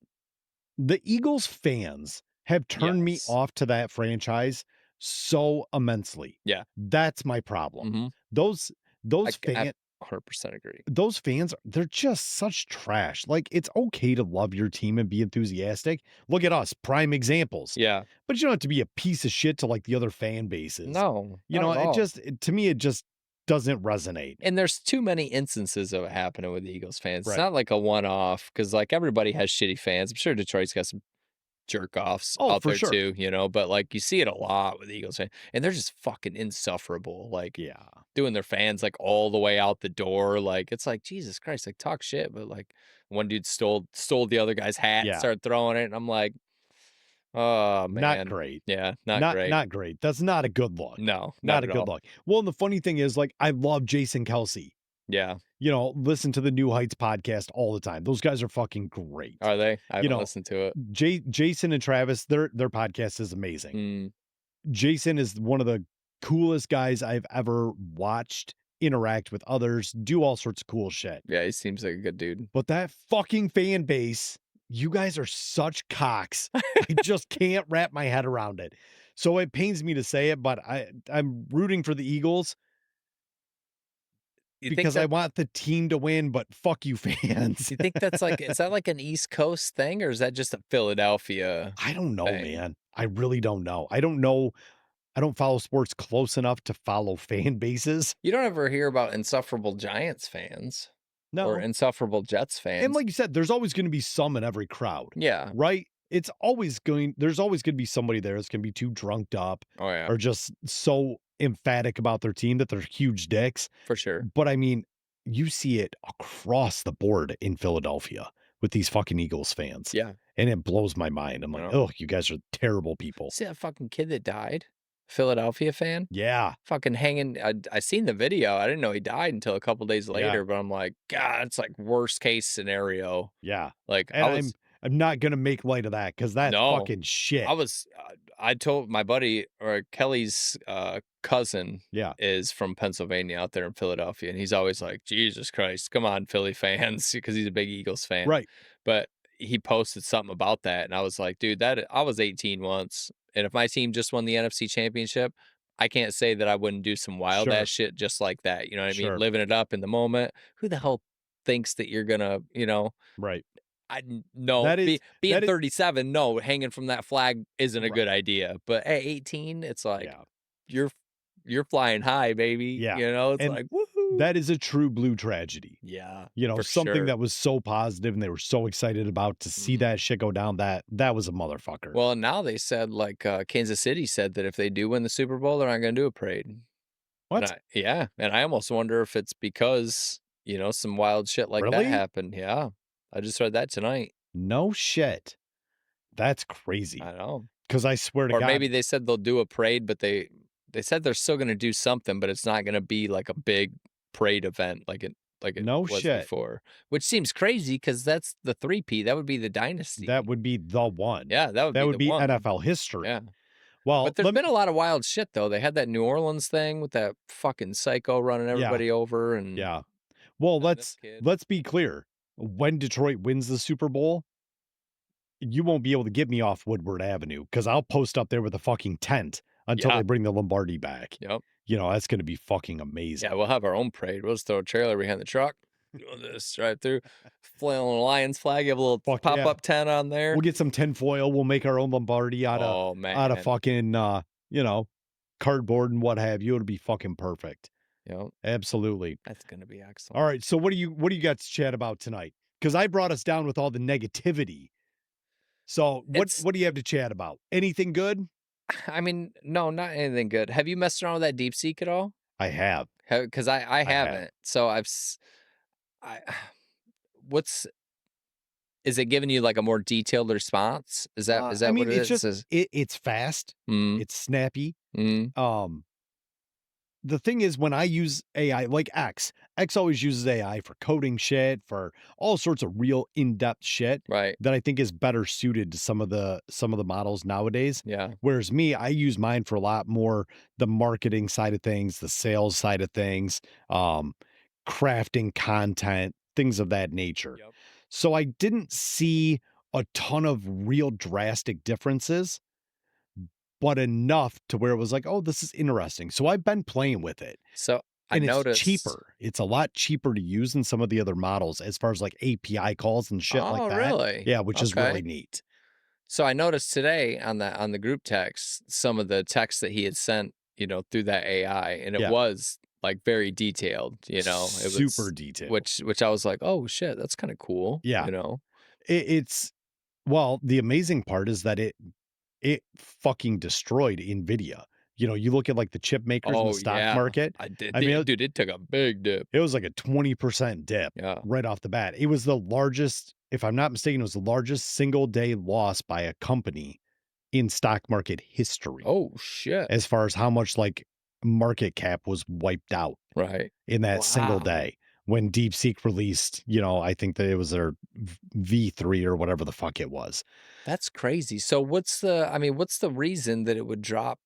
The Eagles fans have turned me Yes. off to that franchise so immensely. Yeah. That's my problem. Mm-hmm. Those I 100% agree. those fans, they're just such trash. Like, it's okay to love your team and be enthusiastic. Look at us, prime examples. Yeah. But you don't have to be a piece of shit to like the other fan bases. No, not at all. To me, it just doesn't resonate. And there's too many instances of it happening with the Eagles fans. Right. It's not like a one-off because like everybody has shitty fans. I'm sure Detroit's got some jerk offs Oh, out for there sure. too, but like you see it a lot with Eagles fans, and they're just fucking insufferable. Like Yeah. doing their fans like all the way out the door. Like it's like Jesus Christ, like talk shit. But like one dude stole the other guy's hat and Yeah. started throwing it, and I'm like, oh Not man, great. yeah, not Not great. not great. That's not a good look. No, not Not a at good all. look. Well, and the funny thing is, like, I love Jason Kelsey. Yeah, Listen to the New Heights podcast all the time. Those guys are fucking great. are they? I You haven't know, listened to it. Jason and Travis, their podcast is amazing. Mm, Jason is one of the coolest guys I've ever watched interact with others, do all sorts of cool shit. yeah, he seems like a good dude. But that fucking fan base, you guys are such cocks. I just can't wrap my head around it. So it pains me to say it, but I'm rooting for the Eagles You think because I that? want the team to win, but fuck you fans. You think that's like? Is that like an East Coast thing, or is that just a Philadelphia I don't know, thing? man. I really don't know. I don't know. I don't follow sports close enough to follow fan bases. You don't ever hear about insufferable Giants fans or No. insufferable Jets And fans. like you said, there's always going to be some in every crowd, Yeah. right? There's always going to be somebody there that's going to be too drunked up Oh yeah, or just so emphatic about their team that they're huge dicks. for sure. But I mean, you see it across the board in Philadelphia with these fucking Eagles fans. Yeah. And it blows my mind. I'm like, No. oh, you guys are terrible people. See that fucking kid that died? Philadelphia fan? Yeah. Fucking hanging. I seen the video. I didn't know he died until a couple days Yeah. later, but I'm like, God, it's like worst case scenario. Yeah. Like And I'm not gonna make light of that because that's no, fucking shit. I told my buddy or Kelly's cousin Yeah. is from Pennsylvania out there in Philadelphia, and he's always like, Jesus Christ, come on, Philly fans, because he's a big Eagles fan. Right. But he posted something about that, and I was like, dude, that I was 18 once, and if my team just won the NFC Championship, I can't say that I wouldn't do some wild ass Sure. shit just like that. You know what I mean? Sure. Living it up in the moment. Who the hell thinks that you're gonna, Right. no, That is being that is 37, no, hanging from that flag isn't a right. good idea. But at 18, it's like Yeah. you're you're flying high, baby. Yeah. It's And like woohoo. that is a true blue tragedy. Yeah, for Something sure. that was so positive and they were so excited about to see Mhm. that shit go down, that was a motherfucker. Well, now they said like Kansas City said that if they do win the Super Bowl, they're not going to do a parade. What? And I almost wonder if it's because some wild shit like that Really? happened. Yeah, I just read that tonight. No shit. That's I crazy. know. Because I swear to Or God, maybe they said they'll do a parade, but they said they're still gonna do something, but it's not gonna be like a big parade event like it no was shit. before, which seems crazy because that's the three-peat. That would be the That dynasty. would be the one. Yeah, that would That be would the be one. NFL history. Yeah. Well, But there's been a lot of wild shit, though. They had that New Orleans thing with that fucking psycho running yeah, everybody over and yeah. Well, and this kid. let's be clear. When Detroit wins the Super Bowl, you won't be able to get me off Woodward Avenue because I'll post up there with a fucking tent until they Yeah. bring the Lombardi back. Yep. That's going to be fucking Yeah, amazing. we'll have our own parade. We'll just throw a trailer behind the truck, doing this drive through, flailing a Lions flag, have a little Fuck pop yeah. up tent on there. We'll get some tinfoil. We'll make our own Lombardi Oh out of man. fucking cardboard and what have you. It'll be fucking perfect. Yep. Absolutely. That's gonna be All excellent. right. So what do you got to chat about tonight? Because I brought us down with all the negativity. So It's what do you have to chat about? Anything good? I mean, no, not anything good. Have you messed around with that DeepSeek at all? I have. Because I I have. haven't. So I what's is it giving you like a more detailed response? Is I that what mean, it it's is? just it's fast. Mm, It's snappy. mm, Um, the thing is when I use AI like X always uses AI for coding shit, for all sorts of real in-depth shit right. that I think is better suited to some of the models nowadays. Yeah. Whereas me, I use mine for a lot more the marketing side of things, the sales side of things, um, crafting content, things of that nature. Yep. So I didn't see a ton of real drastic differences, but enough to where it was like, "Oh, this is interesting." So I've been playing with it, So I and it's noticed. cheaper. It's a lot cheaper to use than some of the other models as far as like API calls and shit like Oh, that. really? Yeah, which is really Okay. neat. So I noticed today on the group text some of the text that he had sent, through that AI, and it Yeah. was like very detailed. It Super was detailed. which I was like, oh shit, that's kind of cool. Yeah. It's Well, the amazing part is that it fucking destroyed NVIDIA. You know, you look at, like, the chip makers in the Oh, stock yeah. market, I did I mean, dude, it took a big dip. it was like a 20% dip Yeah. right off the bat. It was the largest, if I'm not mistaken, it was the largest single day loss by a company in stock market history Oh, shit. as far as how much, like, market cap was wiped out Right. in that single Wow. day when DeepSeek released, you know, I think that it was their V3 or whatever the fuck it was. That's crazy. So what's the reason that it would drop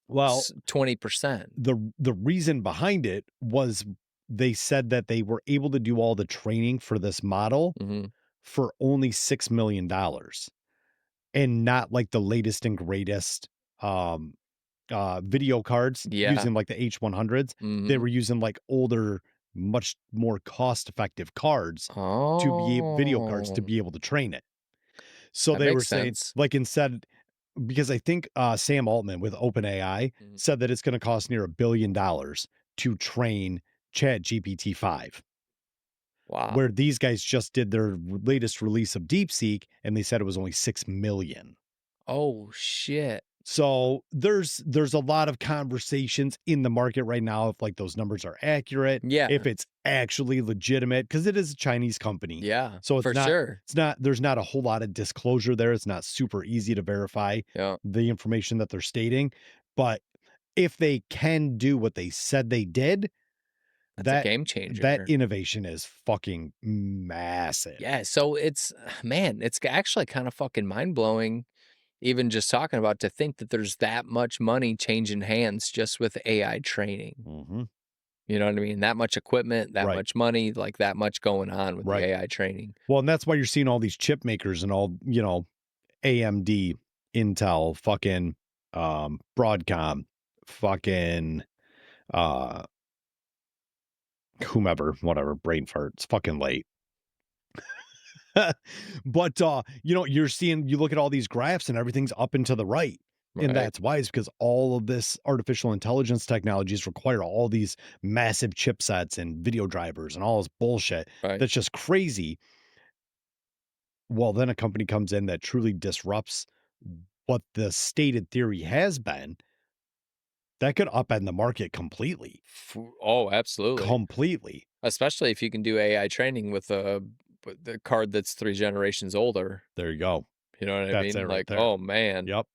Well, 20%? the reason behind it was they said that they were able to do all the training for this model Mhm. for only $6 million and not like the latest and greatest um video cards Yeah. using like the H100s. They Mhm. were using like older, much more cost effective cards to be video cards to Oh, be able to train it. So that they were makes saying, sense. like, instead, because I think Sam Altman with OpenAI Mhm. said that it's going to cost near $1 billion to train Chat GPT 5, Wow. where these guys just did their latest release of DeepSeek and they said it was only 6 million. Oh, shit. So there's a lot of conversations in the market right now if like those numbers are accurate, if Yeah. it's actually legitimate, because it is a Chinese company. Yeah, So for sure. it's not there's not a whole lot of disclosure there. It's not super easy to verify Yeah. the information that they're stating. But if they can do what they said they did, That's a that game that changer. innovation is fucking massive. Yeah, so it's man, it's actually kind of fucking mind-blowing even just talking about to think that there's that much money changing hands just with AI training. Mhm. You know what I mean? That much equipment, that Right. much money, like that much going on with the Right. AI training. Well, and that's why you're seeing all these chip makers and all, you know, AMD, Intel, fucking Broadcom, fucking uh whomever, whatever, brain fart. It's fucking late. But you know, you look at all these graphs and everything's up and to the right. And Right, that's why is because all of this artificial intelligence technologies require all these massive chipsets and video drivers and all this bullshit. right. That's just crazy. Well, then a company comes in that truly disrupts what the stated theory has been, that could upend the market completely. Oh, absolutely. Completely. Especially if you can do AI training with the card that's 3 generations older. There you go. You know what I That's it mean? right Like, there. oh man. Yep.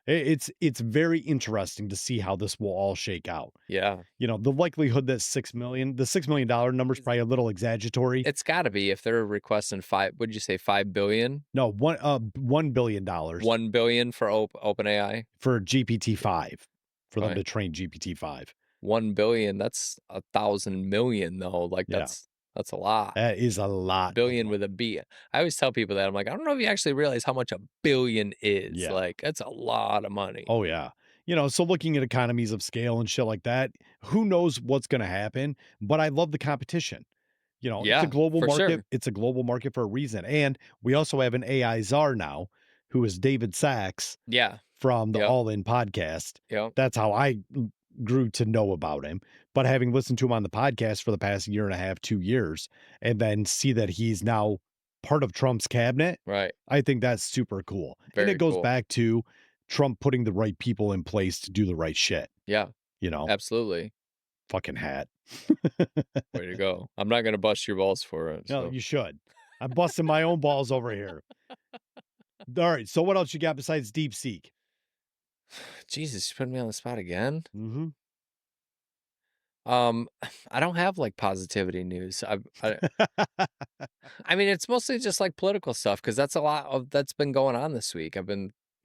It's very interesting to see how this will all shake out. Yeah. You know, the likelihood that 6 million, the $6 million number is It's probably a little exaggeratory. it's gotta be if they're requesting 5 would you say 5,000,000,000? No, $1 billion 1,000,000,000 for OpenAI? for GPT-5, for them Right. to train GPT-5. 1,000,000,000, that's 1,000,000,000 though, like, Yeah, that's a lot. that is a lot of Billion with a money. B. I always tell people that, I'm like, "I don't know if you actually realize how much a billion is, Yeah. like, that's a lot of money." Oh, yeah. You know, so looking at economies of scale and shit like that, who knows what's gonna happen, but I love the competition. You know, it's a Yeah, global for market. sure. It's a global market for a reason, and we also have an AI czar now, who is David Sachs Yeah. from the Yep, All In podcast. yep, That's how I grew to know about him, but having listened to him on the podcast for the past year and a half, 2 years, and then see that he's now part of Trump's cabinet, right. I think that's super cool, and it Very goes cool. back to Trump putting the right people in place to do the right shit, Yeah, you know? absolutely. Fucking hat. Way to go. I'm not gonna bust your balls for it, No, so you should. I'm busting my own balls over here. Alright, so what else you got besides DeepSeek? Jesus, you put me on the spot again? Mhm. Um, I don't have, like, positivity news. I mean, it's mostly just, like, political stuff because that's a lot of that's been going on this week.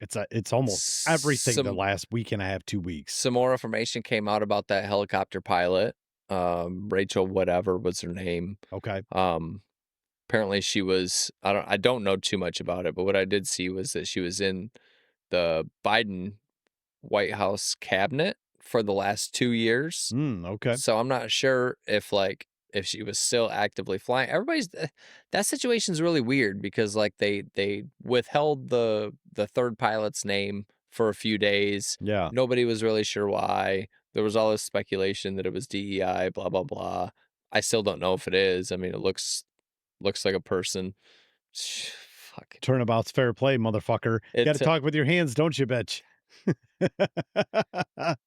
It's almost everything the Some last week and a half, 2 weeks. some more information came out about that helicopter pilot, Rachel whatever was her name. Okay. Um, apparently she was I don't know too much about it, but what I did see was that she was in the Biden White House cabinet for the last 2 years. Okay. So I'm not sure if, like, if she was still actively flying. That situation's really weird because, like, they withheld the 3rd pilot's name for a few days. Yeah. Nobody was really sure why. There was all this speculation that it was DEI, blah, blah, blah. I still don't know if it is. I mean, it looks like a person. fuck. Turnabout's fair play, motherfucker. You gotta It's talk with your hands, don't you, bitch?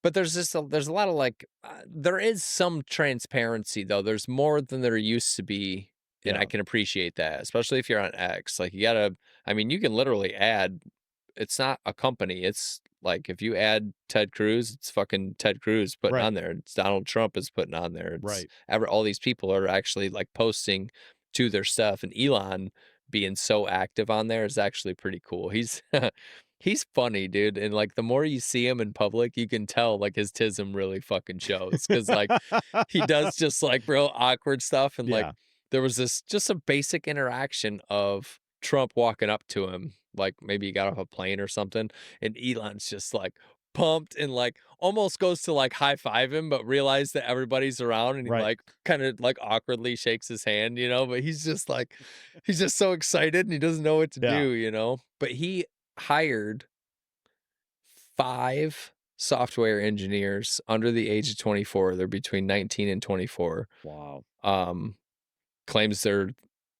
but there's a lot of like there is some transparency though. There's more than there used to be, and I Yeah, can appreciate that, especially if you're on X. Like you gotta, I mean, you can literally add. It's not a company. It's like if you add Ted Cruz, it's fucking Ted Cruz putting right, on there. It's Donald Trump is putting on there. It's right. all these people are actually like posting to their stuff, and Elon being so active on there is actually pretty cool. He's he's funny, dude, and, like, the more you see him in public, you can tell, like, his tism really fucking shows because like, he does just, like, real awkward stuff, and, like, Yeah, there was this just a basic interaction of Trump walking up to him, like, maybe he got off a plane or something, and Elon's just, like, pumped and, like, almost goes to, like, high five him, but realize that everybody's around, and he, right. like, kinda, like, awkwardly shakes his hand, but he's just, like he's just so excited, and he doesn't know what to Yeah. do. But he hired 5 software engineers under the age of 24. They're between 19 and 24. Wow. Um, Claims they're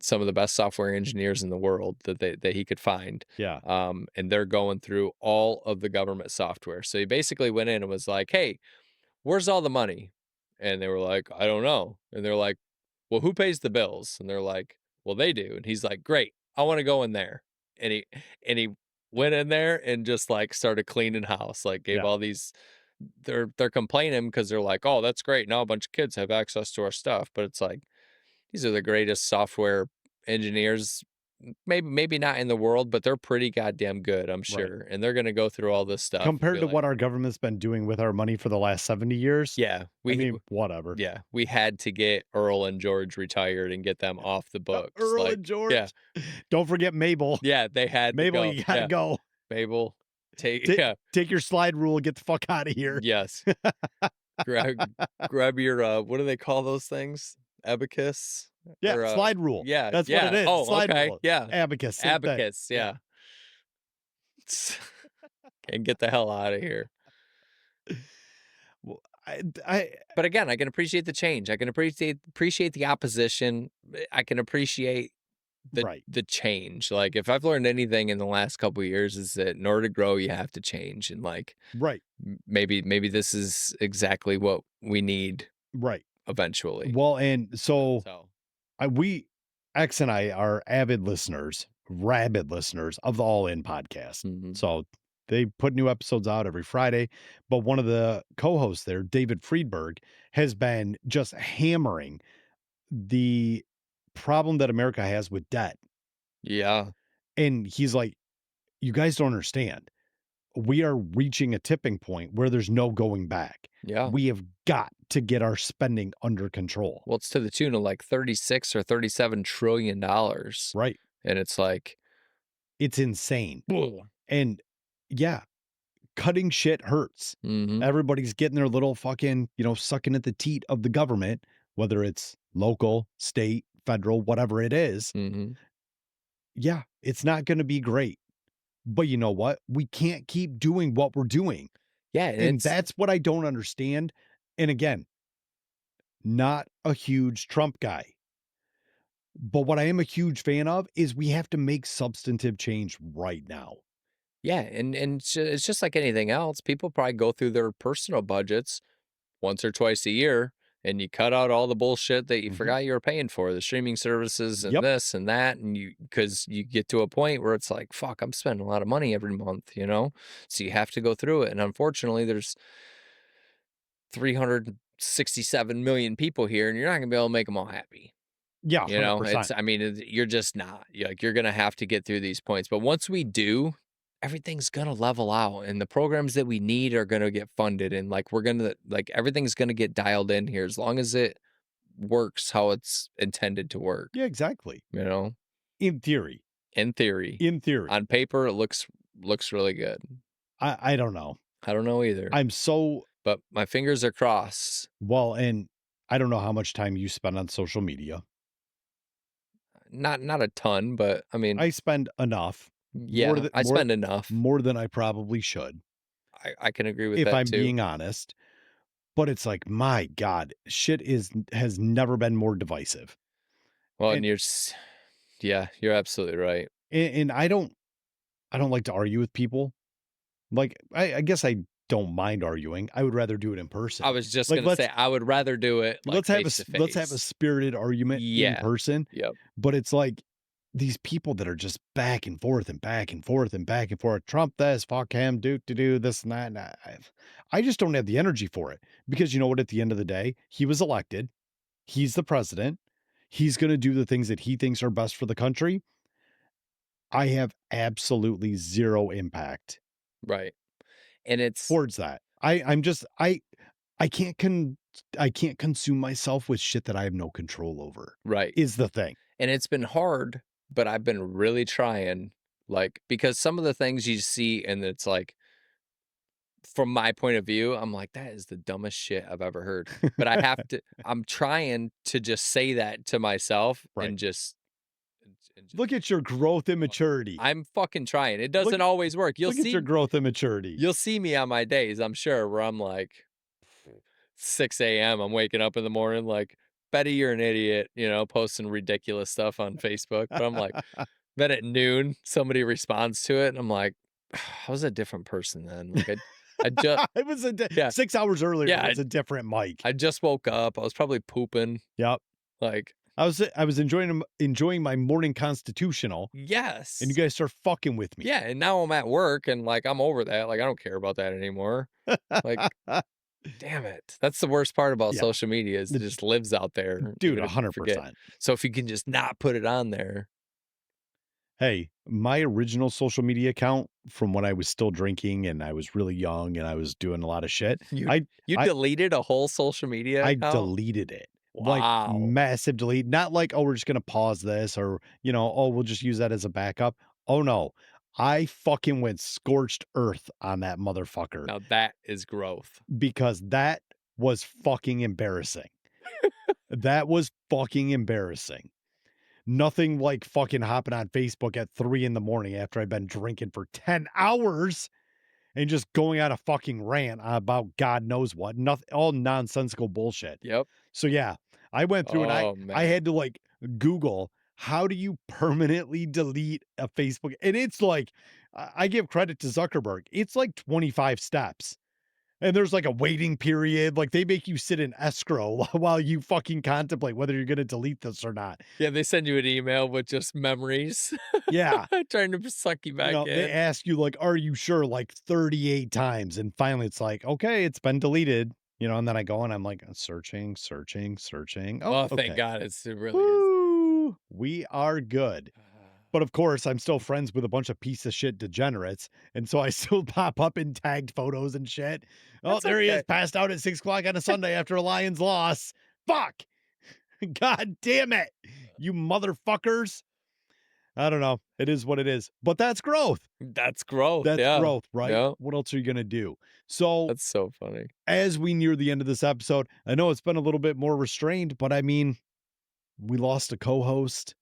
some of the best software engineers in the world that he could find. Yeah, And they're going through all of the government software. So he basically went in and was like, "Hey, where's all the money?" And they were like, "I don't know." And they're like, "Well, who pays the bills?" And they're like, "Well, they do." And he's like, "Great, I want to go in there." And he went in there and just like started cleaning house, like gave yeah, all these they're complaining because they're like, "Oh, that's great. Now a bunch of kids have access to our stuff." But it's like these are the greatest software engineers, maybe not in the world, but they're pretty goddamn good, I'm right. sure. And they're gonna go through all this stuff and Compared be to like, what our government's been doing with our money for the last 70 years, "Yeah, I mean, whatever. yeah, we had to get Earl and George retired and get them off the books." Earl Like, and yeah, George. Don't forget Mabel. yeah, they had to Mabel, go. you gotta Yeah, go. Mabel, Take yeah, take your slide rule and get the fuck out of here. yes. Grab grab your, what do they call those things? Abacus? Yeah, Or, slide rule. yeah, That's what it yeah. is. Oh, Slide okay, rule. yeah. Abacus, same thing. Abacus, Yeah. yeah. And get the hell out of here. Well, I But again, I can appreciate the change. I can appreciate the opposition. I can appreciate right, the change. Like if I've learned anything in the last couple of years is that in order to grow, you have to change. And like right, maybe this is exactly what we need right. eventually. Well, and so So we X and I are avid listeners, rabid listeners of the All In podcast. mhm. So they put new episodes out every Friday. But one of the co-hosts there, David Friedberg, has been just hammering the problem that America has with debt. Yeah. And he's like, you guys don't understand. We are reaching a tipping point where there's no going back. Yeah. We have got to get our spending under control. Well, it's to the tune of like 36 or 37 trillion dollars. Right. And it's like, It's insane. mm-hmm. And yeah, cutting shit hurts. Everybody's getting their little fucking, sucking at the teat of the government, whether it's local, state, federal, whatever it is. Mm-hmm. Yeah, it's not going to be great. But you know what? We can't keep doing what we're doing. Yeah. And And it's, that's what I don't understand. And again, not a huge Trump guy. But what I am a huge fan of is we have to make substantive change right now. yeah. And it's just like anything else. People probably go through their personal budgets once or twice a year and you cut out all the bullshit that you Mhm. forgot you were paying for, the streaming services and Yep. this and that. And because you get to a point where it's like, fuck, I'm spending a lot of money every month. So you have to go through it. And unfortunately, there's 367 million people here and you're not going to be able to make them all happy. Yeah, 100%. I mean, you're just not. You're going to have to get through these points. But once we do, everything's going to level out and the programs that we need are going to get funded. And like, we're going to, like, everything's going to get dialed in here as long as it works how it's intended to work, Yeah, exactly. you know, In theory. in theory. In theory. On paper, it looks really good. I don't know. I don't know either, I'm so but my fingers are crossed. well, and I don't know how much time you spend on social media. Not a ton, but I mean, I spend enough, more yeah, than I spend enough. more than I probably should, I can agree with if that I'm too. being honest. But it's like, my God, shit has never been more divisive. Well, and And yeah, you're absolutely right. And I don't like to argue with people. Like, I guess I don't mind arguing. I would rather do it in I person. was just Like, gonna say, I would rather do it, like, face to let's have a face. spirited argument in Yeah. person, Yep. but it's like these people that are just back and forth and back and forth and back and forth. Trump this, fuck him, do this and that. And I just don't have the energy for it because you know what? At the end of the day, he was elected. He's the president. He's going to do the things that he thinks are best for the country. I have absolutely zero impact Right. And it's towards that. I'm just I can't I can't consume myself with shit that I have no control over. right. Is the thing. And it's been hard, but I've been really trying, like, because some of the things you see and it's like, from my point of view, I'm like, that is the dumbest shit I've ever heard. But I'm trying to just say that to myself Right. and just Look at your growth and fuck. maturity. I'm fucking trying. It Look doesn't always work. look at your growth and maturity. You'll see me on my days, I'm sure, where I'm like 6 a.m. I'm waking up in the morning like, Betty, you're an idiot, posting ridiculous stuff on Facebook. But I'm like, then at noon, somebody responds to it, and I'm like, I was a different person then. Like I just It was yeah, 6 hours earlier, yeah, it was a different Mike. I just woke up. I was probably pooping. Yep. Like, I was enjoying my morning constitutional, and you yes. guys start fucking with me. Yeah, and now I'm at work and like I'm over that. Like I don't care about that anymore. Like, damn it. That's the worst part about Yeah, social media is it just lives out there dude, even if you forget. 100%. So if you can just not put it on there. Hey, my original social media account from when I was still drinking and I was really young and I was doing a lot of shit, You I you I deleted a whole social media I account? deleted it. Like, Wow. massive delete, not like, "Oh, we're just gonna pause this," or, "Oh, we'll just use that as a backup." Oh, no. I fucking went scorched earth on that motherfucker Now that is growth. because that was fucking embarrassing. That was fucking embarrassing. Nothing like fucking hopping on Facebook at 3 in the morning after I've been drinking for 10 hours and just going on a fucking rant about God knows what. Nothing, all nonsensical bullshit. Yep. So yeah, I went through and I Oh I man. had to like Google how do you permanently delete a Facebook? And it's like I give credit to Zuckerberg. It's like 25 steps. And there's like a waiting period. Like they make you sit in escrow while you fucking contemplate whether you're going to delete this or not. Yeah, they send you an email with just memories Yeah. trying to suck you back They in. ask you like, "Are you sure?" Like 38 times, and finally it's like, "Okay, it's been deleted." And then I go and I'm like, searching, searching, searching. Oh, Oh, thank okay. God it really is. Woo! We are good. But of course, I'm still friends with a bunch of piece of shit degenerates, and so I still pop up in tagged photos and shit. Oh, That's there he is, okay. passed out at 6 o'clock on a Sunday after a Lions loss. Fuck! God damn it, you motherfuckers! I don't know. It is what it is, but that's growth. That's growth, That's yeah. growth, right? Yeah, What else are you gonna do? So, that's so funny. as we near the end of this episode, I know it's been a little bit more restrained, but I mean, we lost a co-host.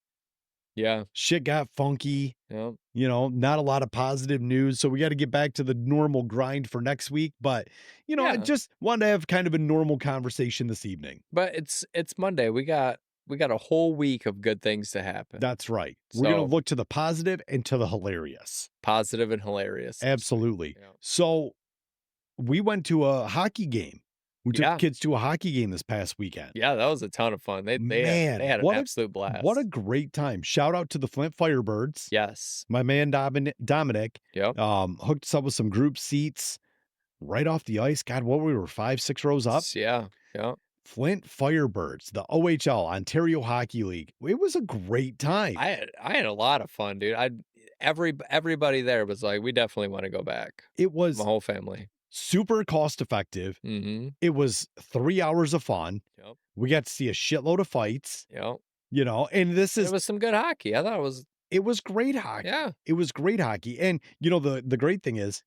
Yeah, Shit got funky. yeah, Not a lot of positive news. So we got to get back to the normal grind for next week. But, I yeah, just wanted to have kind of a normal conversation this evening. but it's Monday, we got a whole week of good things to happen. That's right. We're going to So, look to the positive and to the hilarious. positive and hilarious this week. Absolutely. Yeah. So we went to a hockey game. We took the Yeah, kids to a hockey game this past weekend. yeah, that was a ton of fun. They Man, had an absolute what a blast. great time. Shout out to the Flint Firebirds. Yes. My man Dominic Yep. hooked us up with some group seats right off the ice. God, what we were 5, 6 rows up. Yeah, yeah. Flint Firebirds, the OHL, Ontario Hockey League. It was a great time. I had a lot of fun, dude. Everybody there was like, "We definitely wanna go back." It My was whole family. super cost effective. Mhm. It was 3 hours of fun. Yep, We got to see a shitload of fights, yep. and And it was some good hockey. I thought it was it was great hockey. yeah. It was great hockey. And the great thing is,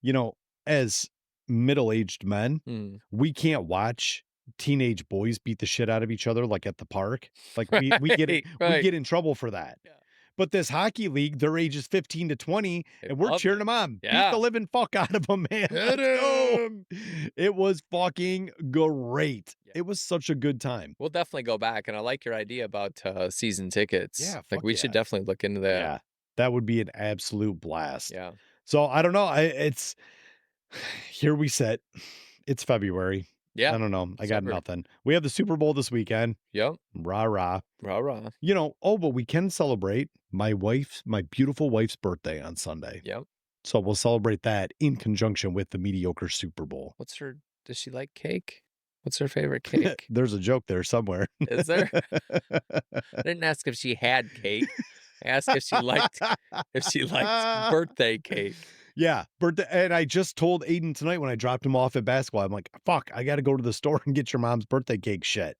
as middle-aged men, Mm. we can't watch teenage boys beat the shit out of each other like at the park. Like we get it Right, we right. get in trouble for that. Yeah. But this hockey league, their age is 15 to 20, They and we're loved cheering it. them on. Beat the Yeah. living fuck out of them, man. Hit Let's go. 'em. It was fucking great. Yeah. It was such a good time. We'll definitely go back, and I like your idea about, season tickets. Yeah, Like, fuck we should yeah. definitely look into that. Yeah. That would be an absolute blast. Yeah. So I don't know. It's here we sit. It's February. I Yeah. don't know. I got December. nothing. We have the Super Bowl this weekend. Yep. Rah rah. Rah rah. But we can celebrate my beautiful wife's birthday on Sunday. Yep. So we'll celebrate that in conjunction with the mediocre Super Bowl. Does she like cake? What's her favorite cake? There's a joke there somewhere. Is there? I didn't ask if she had cake. I asked if she liked birthday cake. Yeah, birthday. And I just told Aiden tonight when I dropped him off at basketball, I'm like, fuck, I got to go to the store and get your mom's birthday cake shit.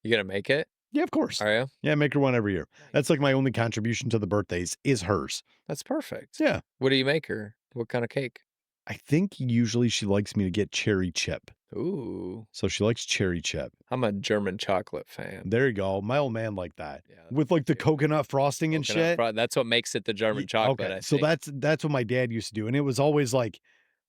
You gonna make it? Yeah, of course. Are you? Yeah, make her one every year. That's like my only contribution to the birthdays is hers. That's perfect. Yeah. What do you make her? What kind of cake? I think usually she likes me to get cherry chip. Ooh. So she likes cherry chip. I'm a German chocolate fan. There you go. My old man liked that. Yeah, with like the coconut frosting and shit. That's what makes it the German chocolate. Okay. I So think. that's what my dad used to do. And it was always like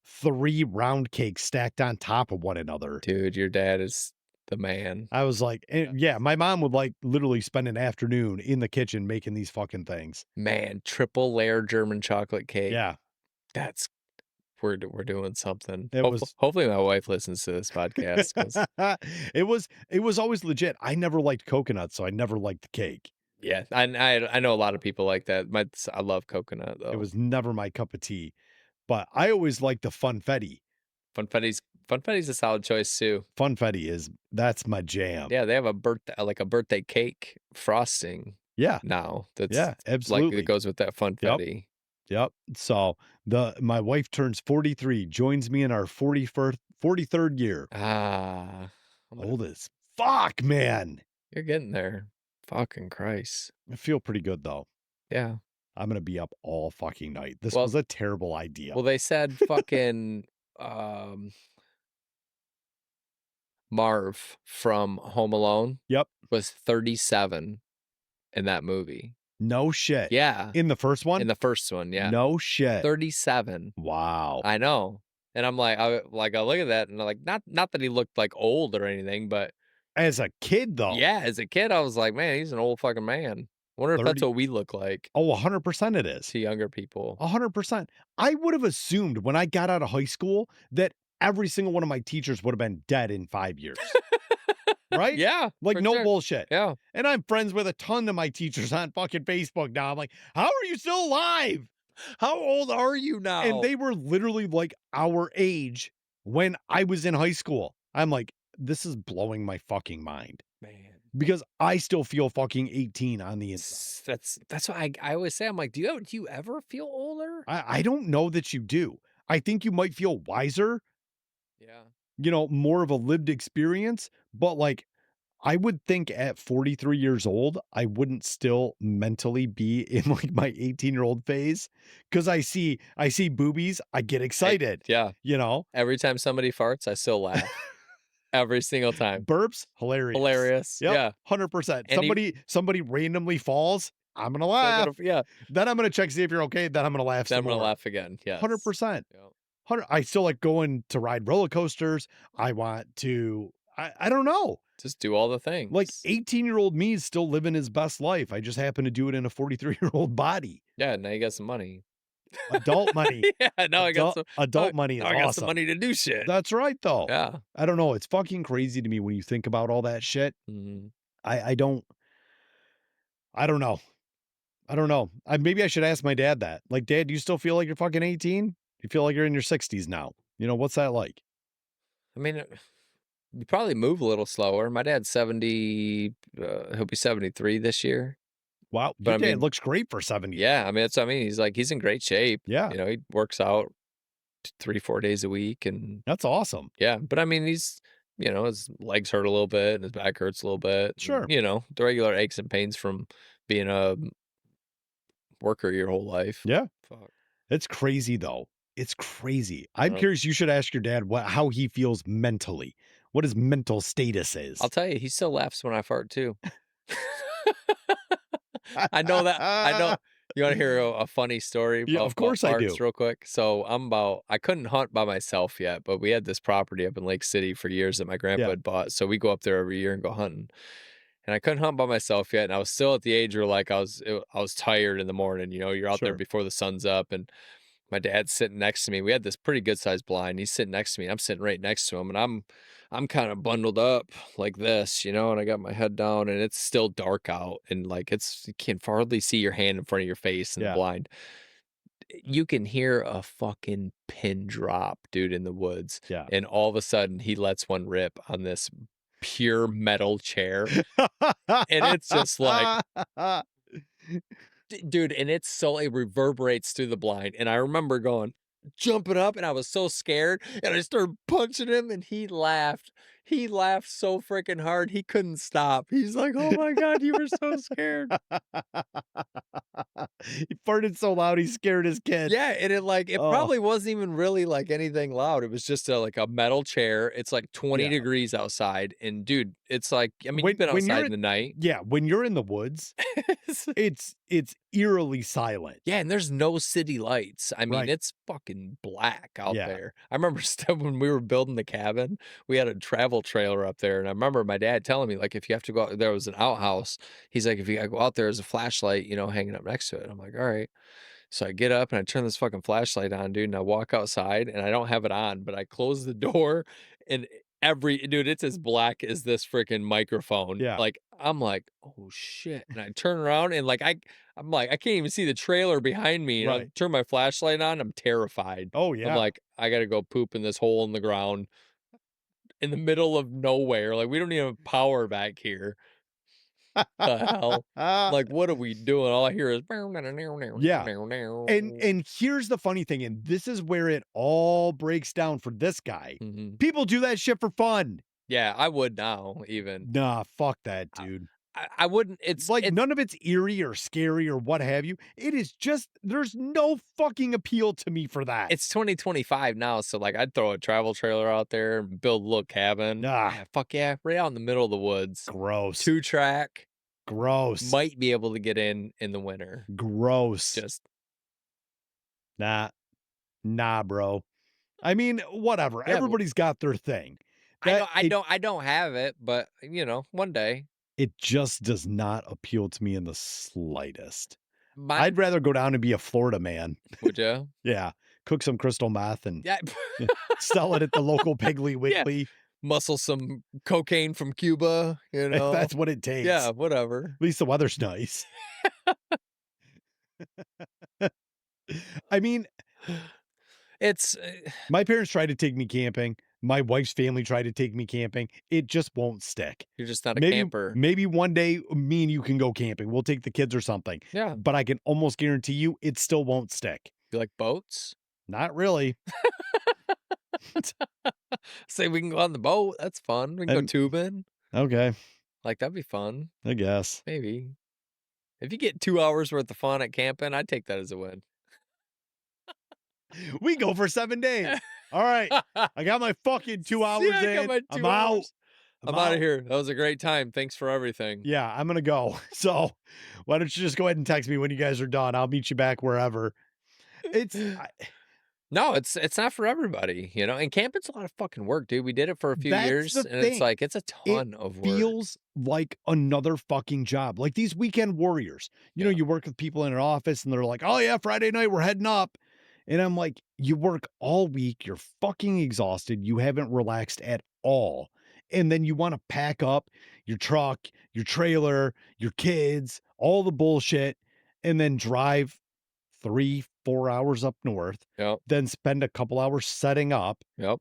3 round cakes stacked on top of one another. Dude, your dad is the man. I was like, yeah, my mom would like literally spend an afternoon in the kitchen making these fucking things. Man, triple layer German chocolate cake. Yeah. That's we're doing something. It was Hopefully my wife listens to this podcast 'cause it was always legit. I never liked coconut, so I never liked the cake. yeah, I know a lot of people like that. I love coconut It though. was never my cup of tea. But I always liked the funfetti. Funfetti's a solid choice too. That's my jam. Yeah, they have a birthday cake frosting. Yeah. Now that's Yeah, absolutely. that goes with that funfetti. Yep. So my wife turns 43, joins me in our 43rd year. Ah, Old as fuck, man. You're getting there. Fucking Christ. I feel pretty good though. Yeah. I'm gonna be up all fucking night. This was a terrible idea. Well, they said fucking Marv from Home Alone Yep. was 37 in that movie. No shit. Yeah. In the first one? In the first one, yeah. No shit. 37. Wow. I know. And I'm like, I look at that and I'm like, not that he looked like old or anything, but as a kid though. yeah, as a kid, I was like, man, he's an old fucking man. Wonder if that's what we look like. Oh, 100% it is. To younger people. 100%. I would have assumed when I got out of high school that every single one of my teachers would have been dead in 5 years. Right? Yeah. Like no bullshit. Yeah. And I'm friends with a ton of my teachers on fucking Facebook now. I'm like, how are you still alive? How old are you now? And they were literally like our age when I was in high school. I'm like, this is blowing my fucking mind. Man. Because I still feel fucking 18 on the inside. That's why I always say, I'm like, do you ever feel older? I don't know that you do. I think you might feel wiser. Yeah. More of a lived experience. But like, I would think at 43 years old, I wouldn't still mentally be in like my 18-year-old phase. Cause I see boobies, I get excited. Yeah. Every time somebody farts, I still laugh. Every single time. Burps, hilarious. Hilarious. Yep, Yeah. 100%. Somebody randomly falls, I'm gonna laugh. Yeah. Then I'm gonna check see if you're okay. Then I'm gonna laugh. Then I'm gonna laugh again. Yeah. 100%. I still like going to ride roller coasters. I want to. I don't know. Just do all the things. Like 18-year-old me is still living his best life. I just happen to do it in a 43-year-old body. Yeah. Now you got some money. Adult money. Yeah. Now I got some adult money. Is I got awesome. some money to do shit. That's right, though. Yeah. I don't know. It's fucking crazy to me when you think about all that shit. Mm-hmm. I don't know. I don't know. Maybe I should ask my dad that. Like, Dad, do you still feel like you're fucking 18? You feel like you're in your 60s now? What's that like? I mean, you probably move a little slower. My dad's 70. He'll be 73 this year. Wow. But Your dad looks great for 70. Yeah. I mean, that's what I mean. He's in great shape. Yeah. He works out 3-4 days a week. And that's awesome. Yeah. But I mean, his legs hurt a little bit and his back hurts a little bit. Sure. And, the regular aches and pains from being a worker your whole life. Yeah. Fuck. It's crazy though. It's crazy. I'm curious. You should ask your dad how he feels mentally, what his mental status is. I'll tell you, he still laughs when I fart too. I know that. I know. You want to hear a funny story? Yeah, of course I do. Real quick. So I couldn't hunt by myself yet, but we had this property up in Lake City for years that my grandpa had bought. So we go up there every year and go hunting. and I couldn't hunt by myself yet, and I was still at the age where, like, I was tired in the morning, you know, you're out there Sure. before the sun's up, and my dad's sitting next to me. We had this pretty good sized blind. He's sitting next to me. I'm sitting right next to him, and I'm kind of bundled up like this, you know, and I got my head down, and it's still dark out, and like it's you can hardly see your hand in front of your face in the Yeah. blind. You can hear a fucking pin drop, dude, in the woods, Yeah. and all of a sudden he lets one rip on this pure metal chair, and it's just like dude, and it's so it reverberates through the blind, and I remember going jumping up, and I was so scared, and I started punching him, and he laughed. He laughed so freaking hard, he couldn't stop. He's like, "Oh my god, you were so scared." He farted so loud he scared his kid. Yeah, and it Oh, probably wasn't even really, like, anything loud. It was just like, a metal chair. It's, like, 20 yeah. degrees outside, and, dude, it's like I mean, you've been When you're outside in in the night. yeah, when you're in the woods, it's eerily silent. Yeah, and there's no city lights. I mean, Right. it's fucking black out Yeah. there. I remember when we were building the cabin, we had a travel trailer up there, and I remember my dad telling me, like, if you have to go out there was an outhouse. He's like, "If you gotta go out there, there's a flashlight, you know, hanging up next to it." I'm like, "Alright." So I get up and I turn this fucking flashlight on, dude, and I walk outside and I don't have it on, but I close the door and every dude, it's as black as this freaking microphone. Yeah. Like, I'm like, "Oh shit." And I turn around and like I'm like, I can't even see the trailer behind me. And I Right. turn my flashlight on, I'm terrified. Oh, I'm yeah. like, I gotta go poop in this hole in the ground in the middle of nowhere. Like, we don't even have power back here. The hell? Like, what are we doing? All I hear is Yeah. And here's the funny thing, and this is where it all breaks down for this guy. Mhm. People do that shit for fun. Yeah, I would now even. Nah, fuck that, I dude. I wouldn't Like, it's none of it's eerie or scary or what have you. It is just there's no fucking appeal to me for that. it's 2025 now, so, like, I'd throw a travel trailer out there and build a little cabin. Nah, Yeah, fuck yeah, right out in the middle of the woods. gross. 2 track, Gross. might be able to get in the winter. Gross. Just Nah. Nah, bro. I mean, whatever. yeah, well, Everybody's got their thing. That I don't have it, but, you know, one day. it just does not appeal to me in the slightest. My I'd rather go down and be a Florida man. would you? Yeah. Cook some crystal meth and Yeah. yeah, sell it at the local Piggly Yeah. Wiggly Muscle some cocaine from Cuba, you if know? that's what it takes. Yeah, At whatever. least the weather's nice. I mean, It's, my parents tried to take me camping. My wife's family tried to take me camping. It just won't stick. you're just not a Maybe camper. maybe one day me and you can go camping. We'll take the kids or something. Yeah. But I can almost guarantee you it still won't stick. You like boats? Not really. Say we can go on the boat, that's fun. We can go And tubing, okay, like, that'd be fun, I guess. maybe. If you get 2 hours worth of fun at camping, I'd take that as a win. We go for 7 days. All right. I got my fucking 2 hours See, I got in. my I'm 2 out. hours. I'm outta out. here. That was a great time. Thanks for everything. Yeah, I'm gonna go. So why don't you just go ahead and text me when you guys are done? I'll meet you back wherever. It's No, it's not for everybody, you know, and camping's a lot of fucking work, dude. We did it for a few that's years, the and it's thing. like, it's a It ton of work. feels like another fucking job. Like these weekend warriors. You know, Yeah. you work with people in an office and they're like, "Oh yeah, Friday night we're heading up." And I'm like, "You work all week, you're fucking exhausted, you haven't relaxed at all." And then you want to pack up your truck, your trailer, your kids, all the bullshit and then drive 3, 4 hours up north, Yep, then spend a couple hours setting up, yep.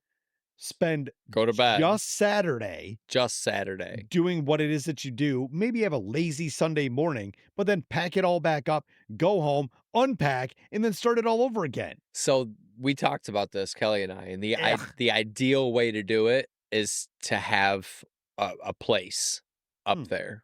spend Go to bed. just Saturday Just Saturday. doing what it is that you do, maybe have a lazy Sunday morning, but then pack it all back up, go home, unpack, and then start it all over again. So, we talked about this, Kelly and I, and Ugh. the ideal way to do it is to have a place up Hmm, there.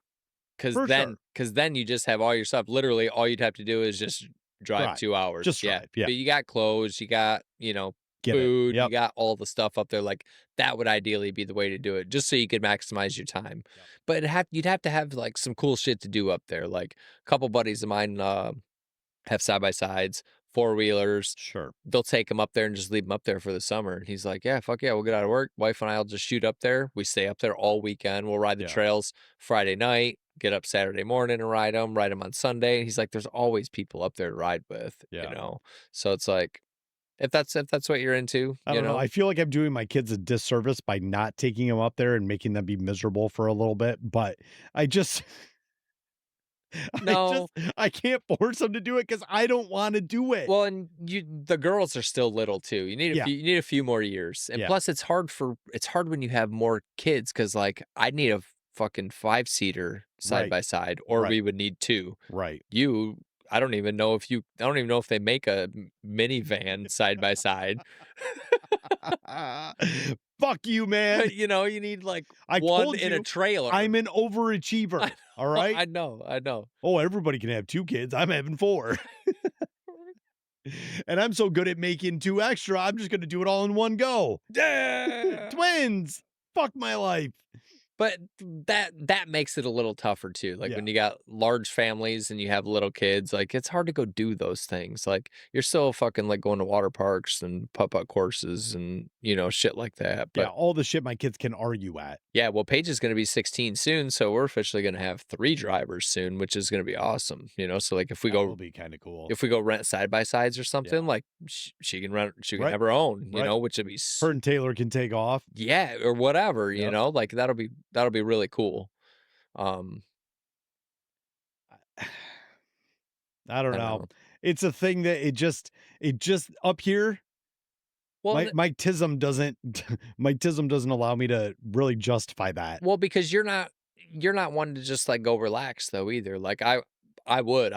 'Cause for then sure. 'cause then you just have all your stuff. Literally, all you'd have to do is just drive Drive. 2 hours. Just Yeah. drive. Yeah. But you got clothes, you got, Get it. food, you Yep. got all the stuff up there, like, that would ideally be the way to do it, just so you could maximize your time. Yep. But you'd have to have, like, some cool shit to do up there, like, a couple buddies of mine, have side-by-sides, 4-wheelers. Sure. They'll take him up there and just leave him up there for the summer. And he's like, "Yeah, fuck yeah, we'll get out of work. Wife and I will just shoot up there. We stay up there all weekend. We'll ride the Yeah. trails Friday night, get up Saturday morning and ride them on Sunday." And he's like, "There's always people up there to ride with, you Yeah. know?" So it's like, if that's what you're into, I you don't know. know? I feel like I'm doing my kids a disservice by not taking them up there and making them be miserable for a little bit, but I just I No. just I can't force them to do it because I don't wanna do it. Well, and the girls are still little too. Yeah. You need a few more years. And Yeah. plus it's hard when you have more kids because like I need a fucking 5-seater side Right. by side, or Right. we would need two. Right. You I don't even know if they make a minivan side by side. Fuck you, man. You know, you need like I one told in a you trailer. I'm an overachiever. All right? I know. Oh, everybody can have 2 kids. I'm having 4. And I'm so good at making 2 extra, I'm just gonna do it all in one go. Yeah. Twins. Fuck my life. But that makes it a little tougher too. Like Yeah. when you got large families and you have little kids, like it's hard to go do those things. Like you're still fucking like going to water parks and putt-putt courses and you know shit like that. Yeah, But all the shit my kids can argue at. yeah, well, Paige is going to be 16 soon, so we're officially going to have 3 drivers soon, which is going to be awesome. You know, so like That will be kinda cool. if we go rent side by sides or something, Yeah. like she can rent, she can Right. have her own. You Right. know, which would be Her and Taylor can take off. yeah, or whatever, you Yep. know, like that'll be really cool. Um, I don't I don't know. know. It's a thing that it just up here, Well, my tism doesn't my tism doesn't allow me to really justify that. well, because you're not one to just like go relax though either. Like I would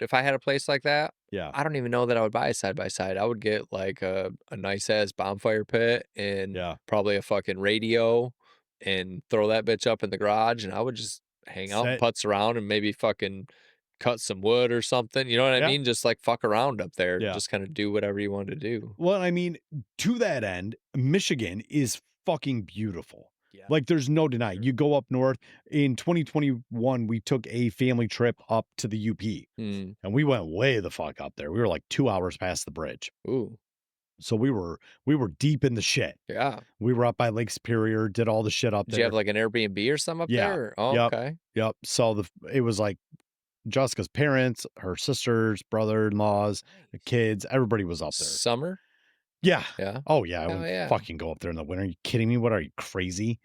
if I had a place like that. Yeah. I don't even know that I would buy a side by side. I would get like a nice ass bonfire pit and Yeah. probably a fucking radio and throw that bitch up in the garage and I would just hang out and Set putz around and maybe fucking cut some wood or something. You know what I Yeah. mean? Just like fuck around up there. Yeah. Just kind of do whatever you want to do. Well, I mean, to that end, Michigan is fucking beautiful. Yeah. Like, there's no For denying. sure. You go up north. In 2021, we took a family trip up to the UP, Mm. and we went way the fuck up there. We were like 2 hours past the bridge. Ooh. So we were deep in the shit. Yeah. We were up by Lake Superior, did all the shit up Did you there. have like an Airbnb or something up Yeah. there? Oh, Yep. okay. Yep. So it was like Jessica's parents, her sisters, brother-in-laws, the Nice. kids, everybody was up there. Summer? Yeah. Yeah. Oh yeah, I Hell wouldn't yeah. fucking go up there in the winter. Are you kidding me? What are you, crazy?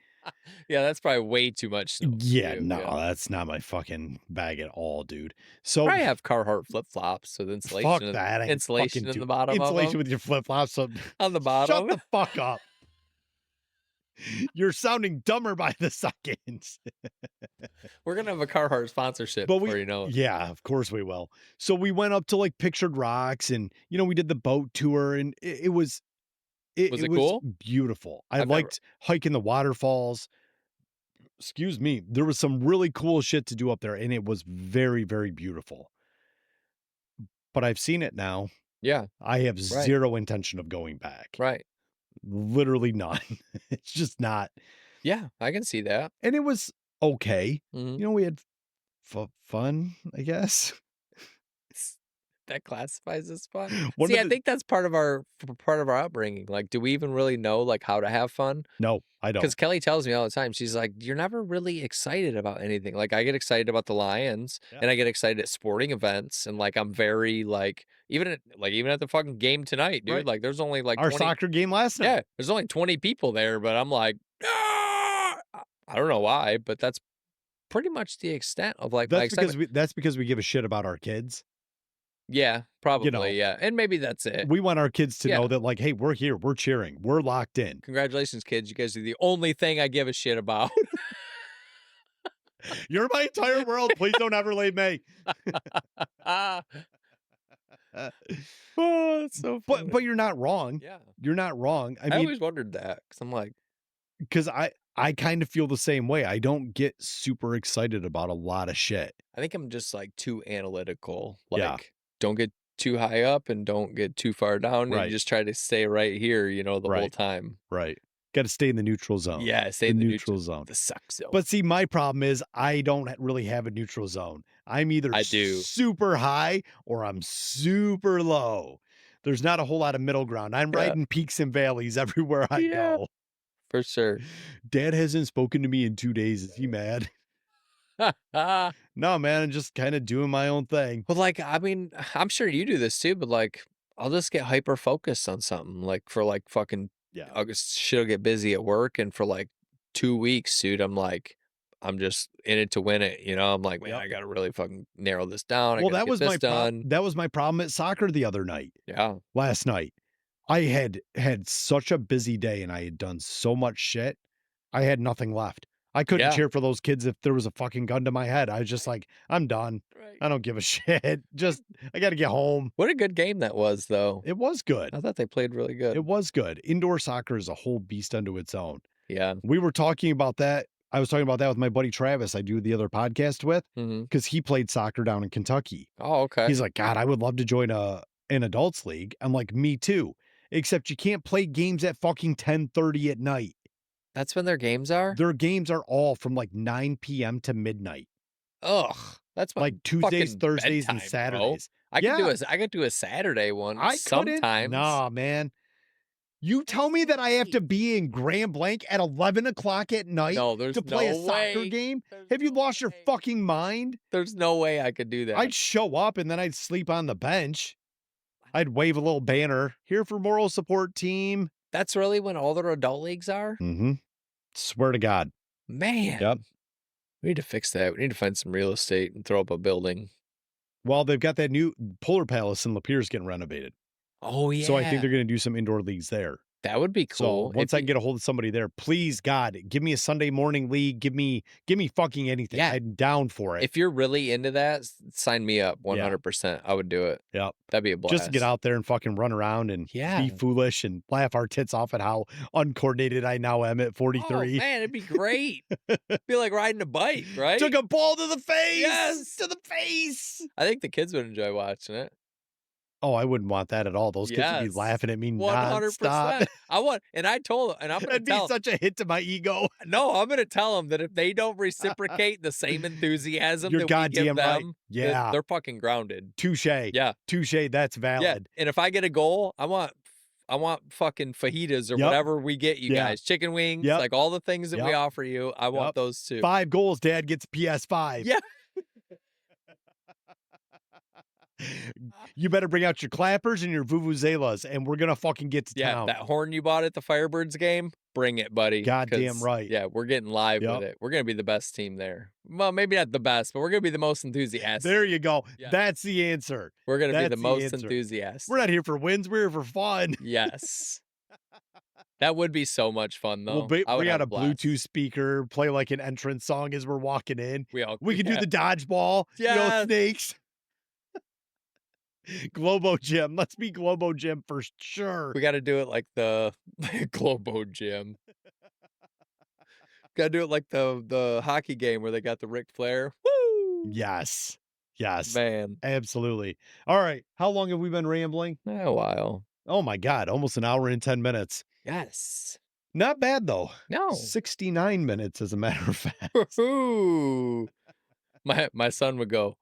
Yeah, that's probably way too much snow for Yeah, you, no, yeah. that's not my fucking bag at all, dude. So Probably have Carhartt flip-flops with fuck that. I ain't insulation fucking in do the bottom of insulation them. with your flip-flops. So On the shut bottom. the fuck up. You're sounding dumber by the second. We're gonna have a Carhartt sponsorship But before you know it. yeah, of course we will. So we went up to like Pictured Rocks and we did the boat tour and it was Was it it was cool? beautiful. I I've never liked hiking the waterfalls. Excuse me. There was some really cool shit to do up there and it was very, very beautiful. But I've seen it now. Yeah, I have right, 0 intention of going back. right. Literally none. It's just not. Yeah, I can see that. And it was okay. Mhm. We had fun, I guess. That classifies as fun? One See, of I the think that's part of our upbringing, like, do we even really know, like, how to have fun? No, I Because don't. Kelly tells me all the time, she's like, "You're never really excited about anything." Like, I get excited about the Lions, Yeah. and I get excited at sporting events, and, like, I'm very, like even at the fucking game tonight, dude, Right. like, there's only, like, Our 20 soccer game last night. yeah, there's only 20 people there, but I'm like, "Ah!" I don't know why, but that's pretty much the extent of, like, my excitement. That's because we give a shit about our kids. Yeah, You know, probably, yeah, and maybe that's it. we want our kids to Yeah. know that like, hey, we're here, we're cheering, we're locked in. Congratulations, kids, you guys are the only thing I give a shit about. You're my entire world. Please don't ever leave me. Ah. Uh, Oh, that's so funny. but you're not wrong. Yeah. You're not wrong. I I mean, always wondered that because 'cause I'm like, because I kind of feel the same way. I don't get super excited about a lot of shit. I think I'm just, like, too analytical, Yeah. like, don't get too high up and don't get too far down, and Right. just try to stay right here, the whole Right. time. Right. Got to stay in the neutral zone. Yeah, stay The in the neutral zone. the suck zone. But see, my problem is I don't really have a neutral zone. I'm either I do. super high or I'm super low. There's not a whole lot of middle ground. I'm Yeah. riding peaks and valleys everywhere I Yeah. go. For sure. Dad hasn't spoken to me in 2 days. Is he mad? No, man, I'm just kind of doing my own thing. But, like, I mean, I'm sure you do this too, but, like, I'll just get hyper focused on something, like, for, like, fucking Yeah. shit'll get busy at work, and for, like, 2 weeks, dude, I'm like, I'm just in it to win it, you know? I'm like, "Man, Yep. I gotta really fucking narrow this down. I Well, gotta that get was this done." that was my problem at soccer the other night. Yeah. Last night. I had such a busy day and I had done so much shit. I had nothing left. I couldn't Yeah. cheer for those kids if there was a fucking gun to my head. I was just like, I'm done. Right. I don't give a shit. Just I got to get home. What a good game that was, though. It was good. I thought they played really good. It was good. Indoor soccer is a whole beast unto its own. Yeah. We were talking about that. I was talking about that with my buddy Travis. I do the other podcast with because he played soccer down in Kentucky. Oh, okay. He's like, God, I would love to join an adults league. I'm like, me too. Except you can't play games at fucking 10:30 at night. That's when their games are? Their games are all from like 9 p.m. to midnight. Ugh. That's my Like Tuesdays, fucking Thursdays, bedtime, and bro. Saturdays. I could do a Saturday one I couldn't. sometimes. Nah, man. You tell me that I have to be in Grand Blanc at 11 o'clock at night No, there's to play a no soccer way. game? There's Have you no lost your way. fucking mind? There's no way I could do that. I'd show up and then I'd sleep on the bench. I'd wave a little banner here for moral support team. That's really when all their adult leagues are? Mm-hmm. Swear to God. Man. Yep. We need to fix that. We need to find some real estate and throw up a building. Well, they've got that new Polar Palace in Lapeer's getting renovated. Oh, yeah. So I think they're going to do some indoor leagues there. That would be cool. So once I can get a hold of somebody there, please, God, give me a Sunday morning league. Give me fucking anything. Yeah. I'm down for it. If you're really into that, sign me up 100%. I would do it. Yep. That'd be a blast. Just to get out there and fucking run around and be foolish and laugh our tits off at how uncoordinated I now am at 43. Oh, man, it'd be great. Be like riding a bike, right? Took a ball to the face. Yes. To the face. I think the kids would enjoy watching it. Oh, I wouldn't want that at all. Those kids would be laughing at me 100%. And I told them, and I'm going to tell them. That'd be such a hit to my ego. No, I'm going to tell them that if they don't reciprocate the same enthusiasm You're that we goddamn give right. them, Yeah. they're fucking grounded. Touche. Yeah. Touche. That's valid. Yeah. And if I get a goal, I want fucking fajitas or whatever we get you guys. Chicken wings, like all the things that we offer you. I want those too. 5 goals, Dad gets a PS5. Yeah. You better bring out your clappers and your vuvuzelas, and we're gonna fucking get to town. That horn you bought at the Firebirds game, bring it, buddy. Goddamn right. Yeah, we're getting live with it. We're gonna be the best team there. Well, maybe not the best, but we're gonna be the most enthusiastic. There you go. Yeah. That's the answer. We're gonna be the most enthusiastic. We're not here for wins. We're here for fun. Yes. That would be so much fun, though. We'll bring out a Bluetooth speaker, play like an entrance song as we're walking in. We can do the dodgeball. Yeah. Snakes. Globo Gym. Let's be Globo Gym for sure. We got to do it like the Globo Gym. Got to do it like the hockey game where they got the Ric Flair. Woo! Yes. Yes. Man. Absolutely. All right. How long have we been rambling? A while. Oh my God. Almost an hour and 10 minutes. Yes. Not bad though. No. 69 minutes as a matter of fact. Ooh. My son would go.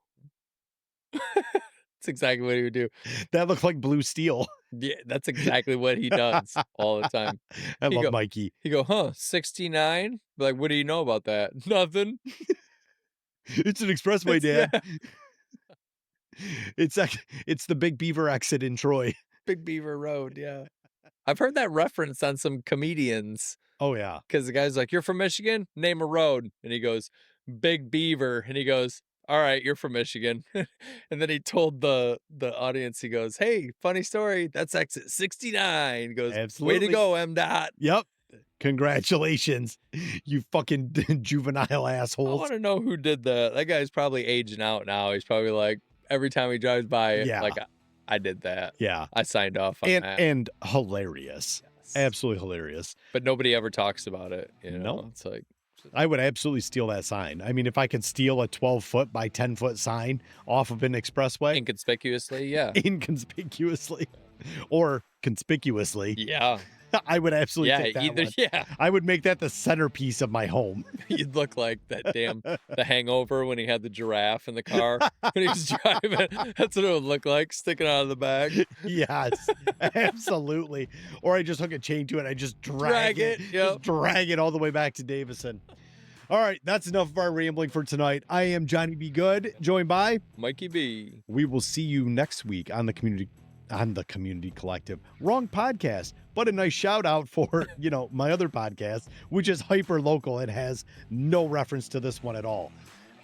That's exactly what he would do. That looked like blue steel. Yeah, that's exactly what he does all the time. I love Mikey. He go, 69? Like, what do you know about that? Nothing. It's an expressway, Dad. It's the Big Beaver exit in Troy. Big Beaver Road, yeah. I've heard that reference on some comedians. Oh, yeah. Because the guy's like, you're from Michigan? Name a road. And he goes, Big Beaver. And he goes, all right, you're from Michigan. And then he told the audience, he goes, hey, funny story. That's exit 69. He goes, absolutely. Way to go, M. Dot. Yep. Congratulations, you fucking juvenile assholes. I want to know who did that. That guy's probably aging out now. He's probably like, every time he drives by it, like, I did that. Yeah. I signed off on that. And hilarious. Yes. Absolutely hilarious. But nobody ever talks about it. You know, nope. It's like, I would absolutely steal that sign. I mean, if I could steal a 12-foot by 10-foot sign off of an expressway. Inconspicuously, yeah. Inconspicuously. Or conspicuously. Yeah. I would absolutely Yeah, take that either one. yeah. I would make that the centerpiece of my home. You'd look like that damn The Hangover when he had the giraffe in the car when he was driving. That's what it would look like, sticking out of the back. Yes, absolutely. Or I just hook a chain to it. I just drag it. Yep. Just drag it all the way back to Davison. All right, that's enough of our rambling for tonight. I am Johnny B. Good, joined by Mikey B. We will see you next week on the Community Collective. Wrong podcast, but a nice shout out for, my other podcast, which is hyper local and has no reference to this one at all.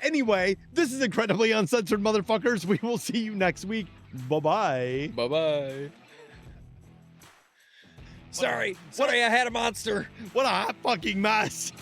Anyway, this is Incredibly Uncensored, motherfuckers. We will see you next week. Bye-bye. Bye-bye. Sorry, I had a monster. What a hot fucking mess.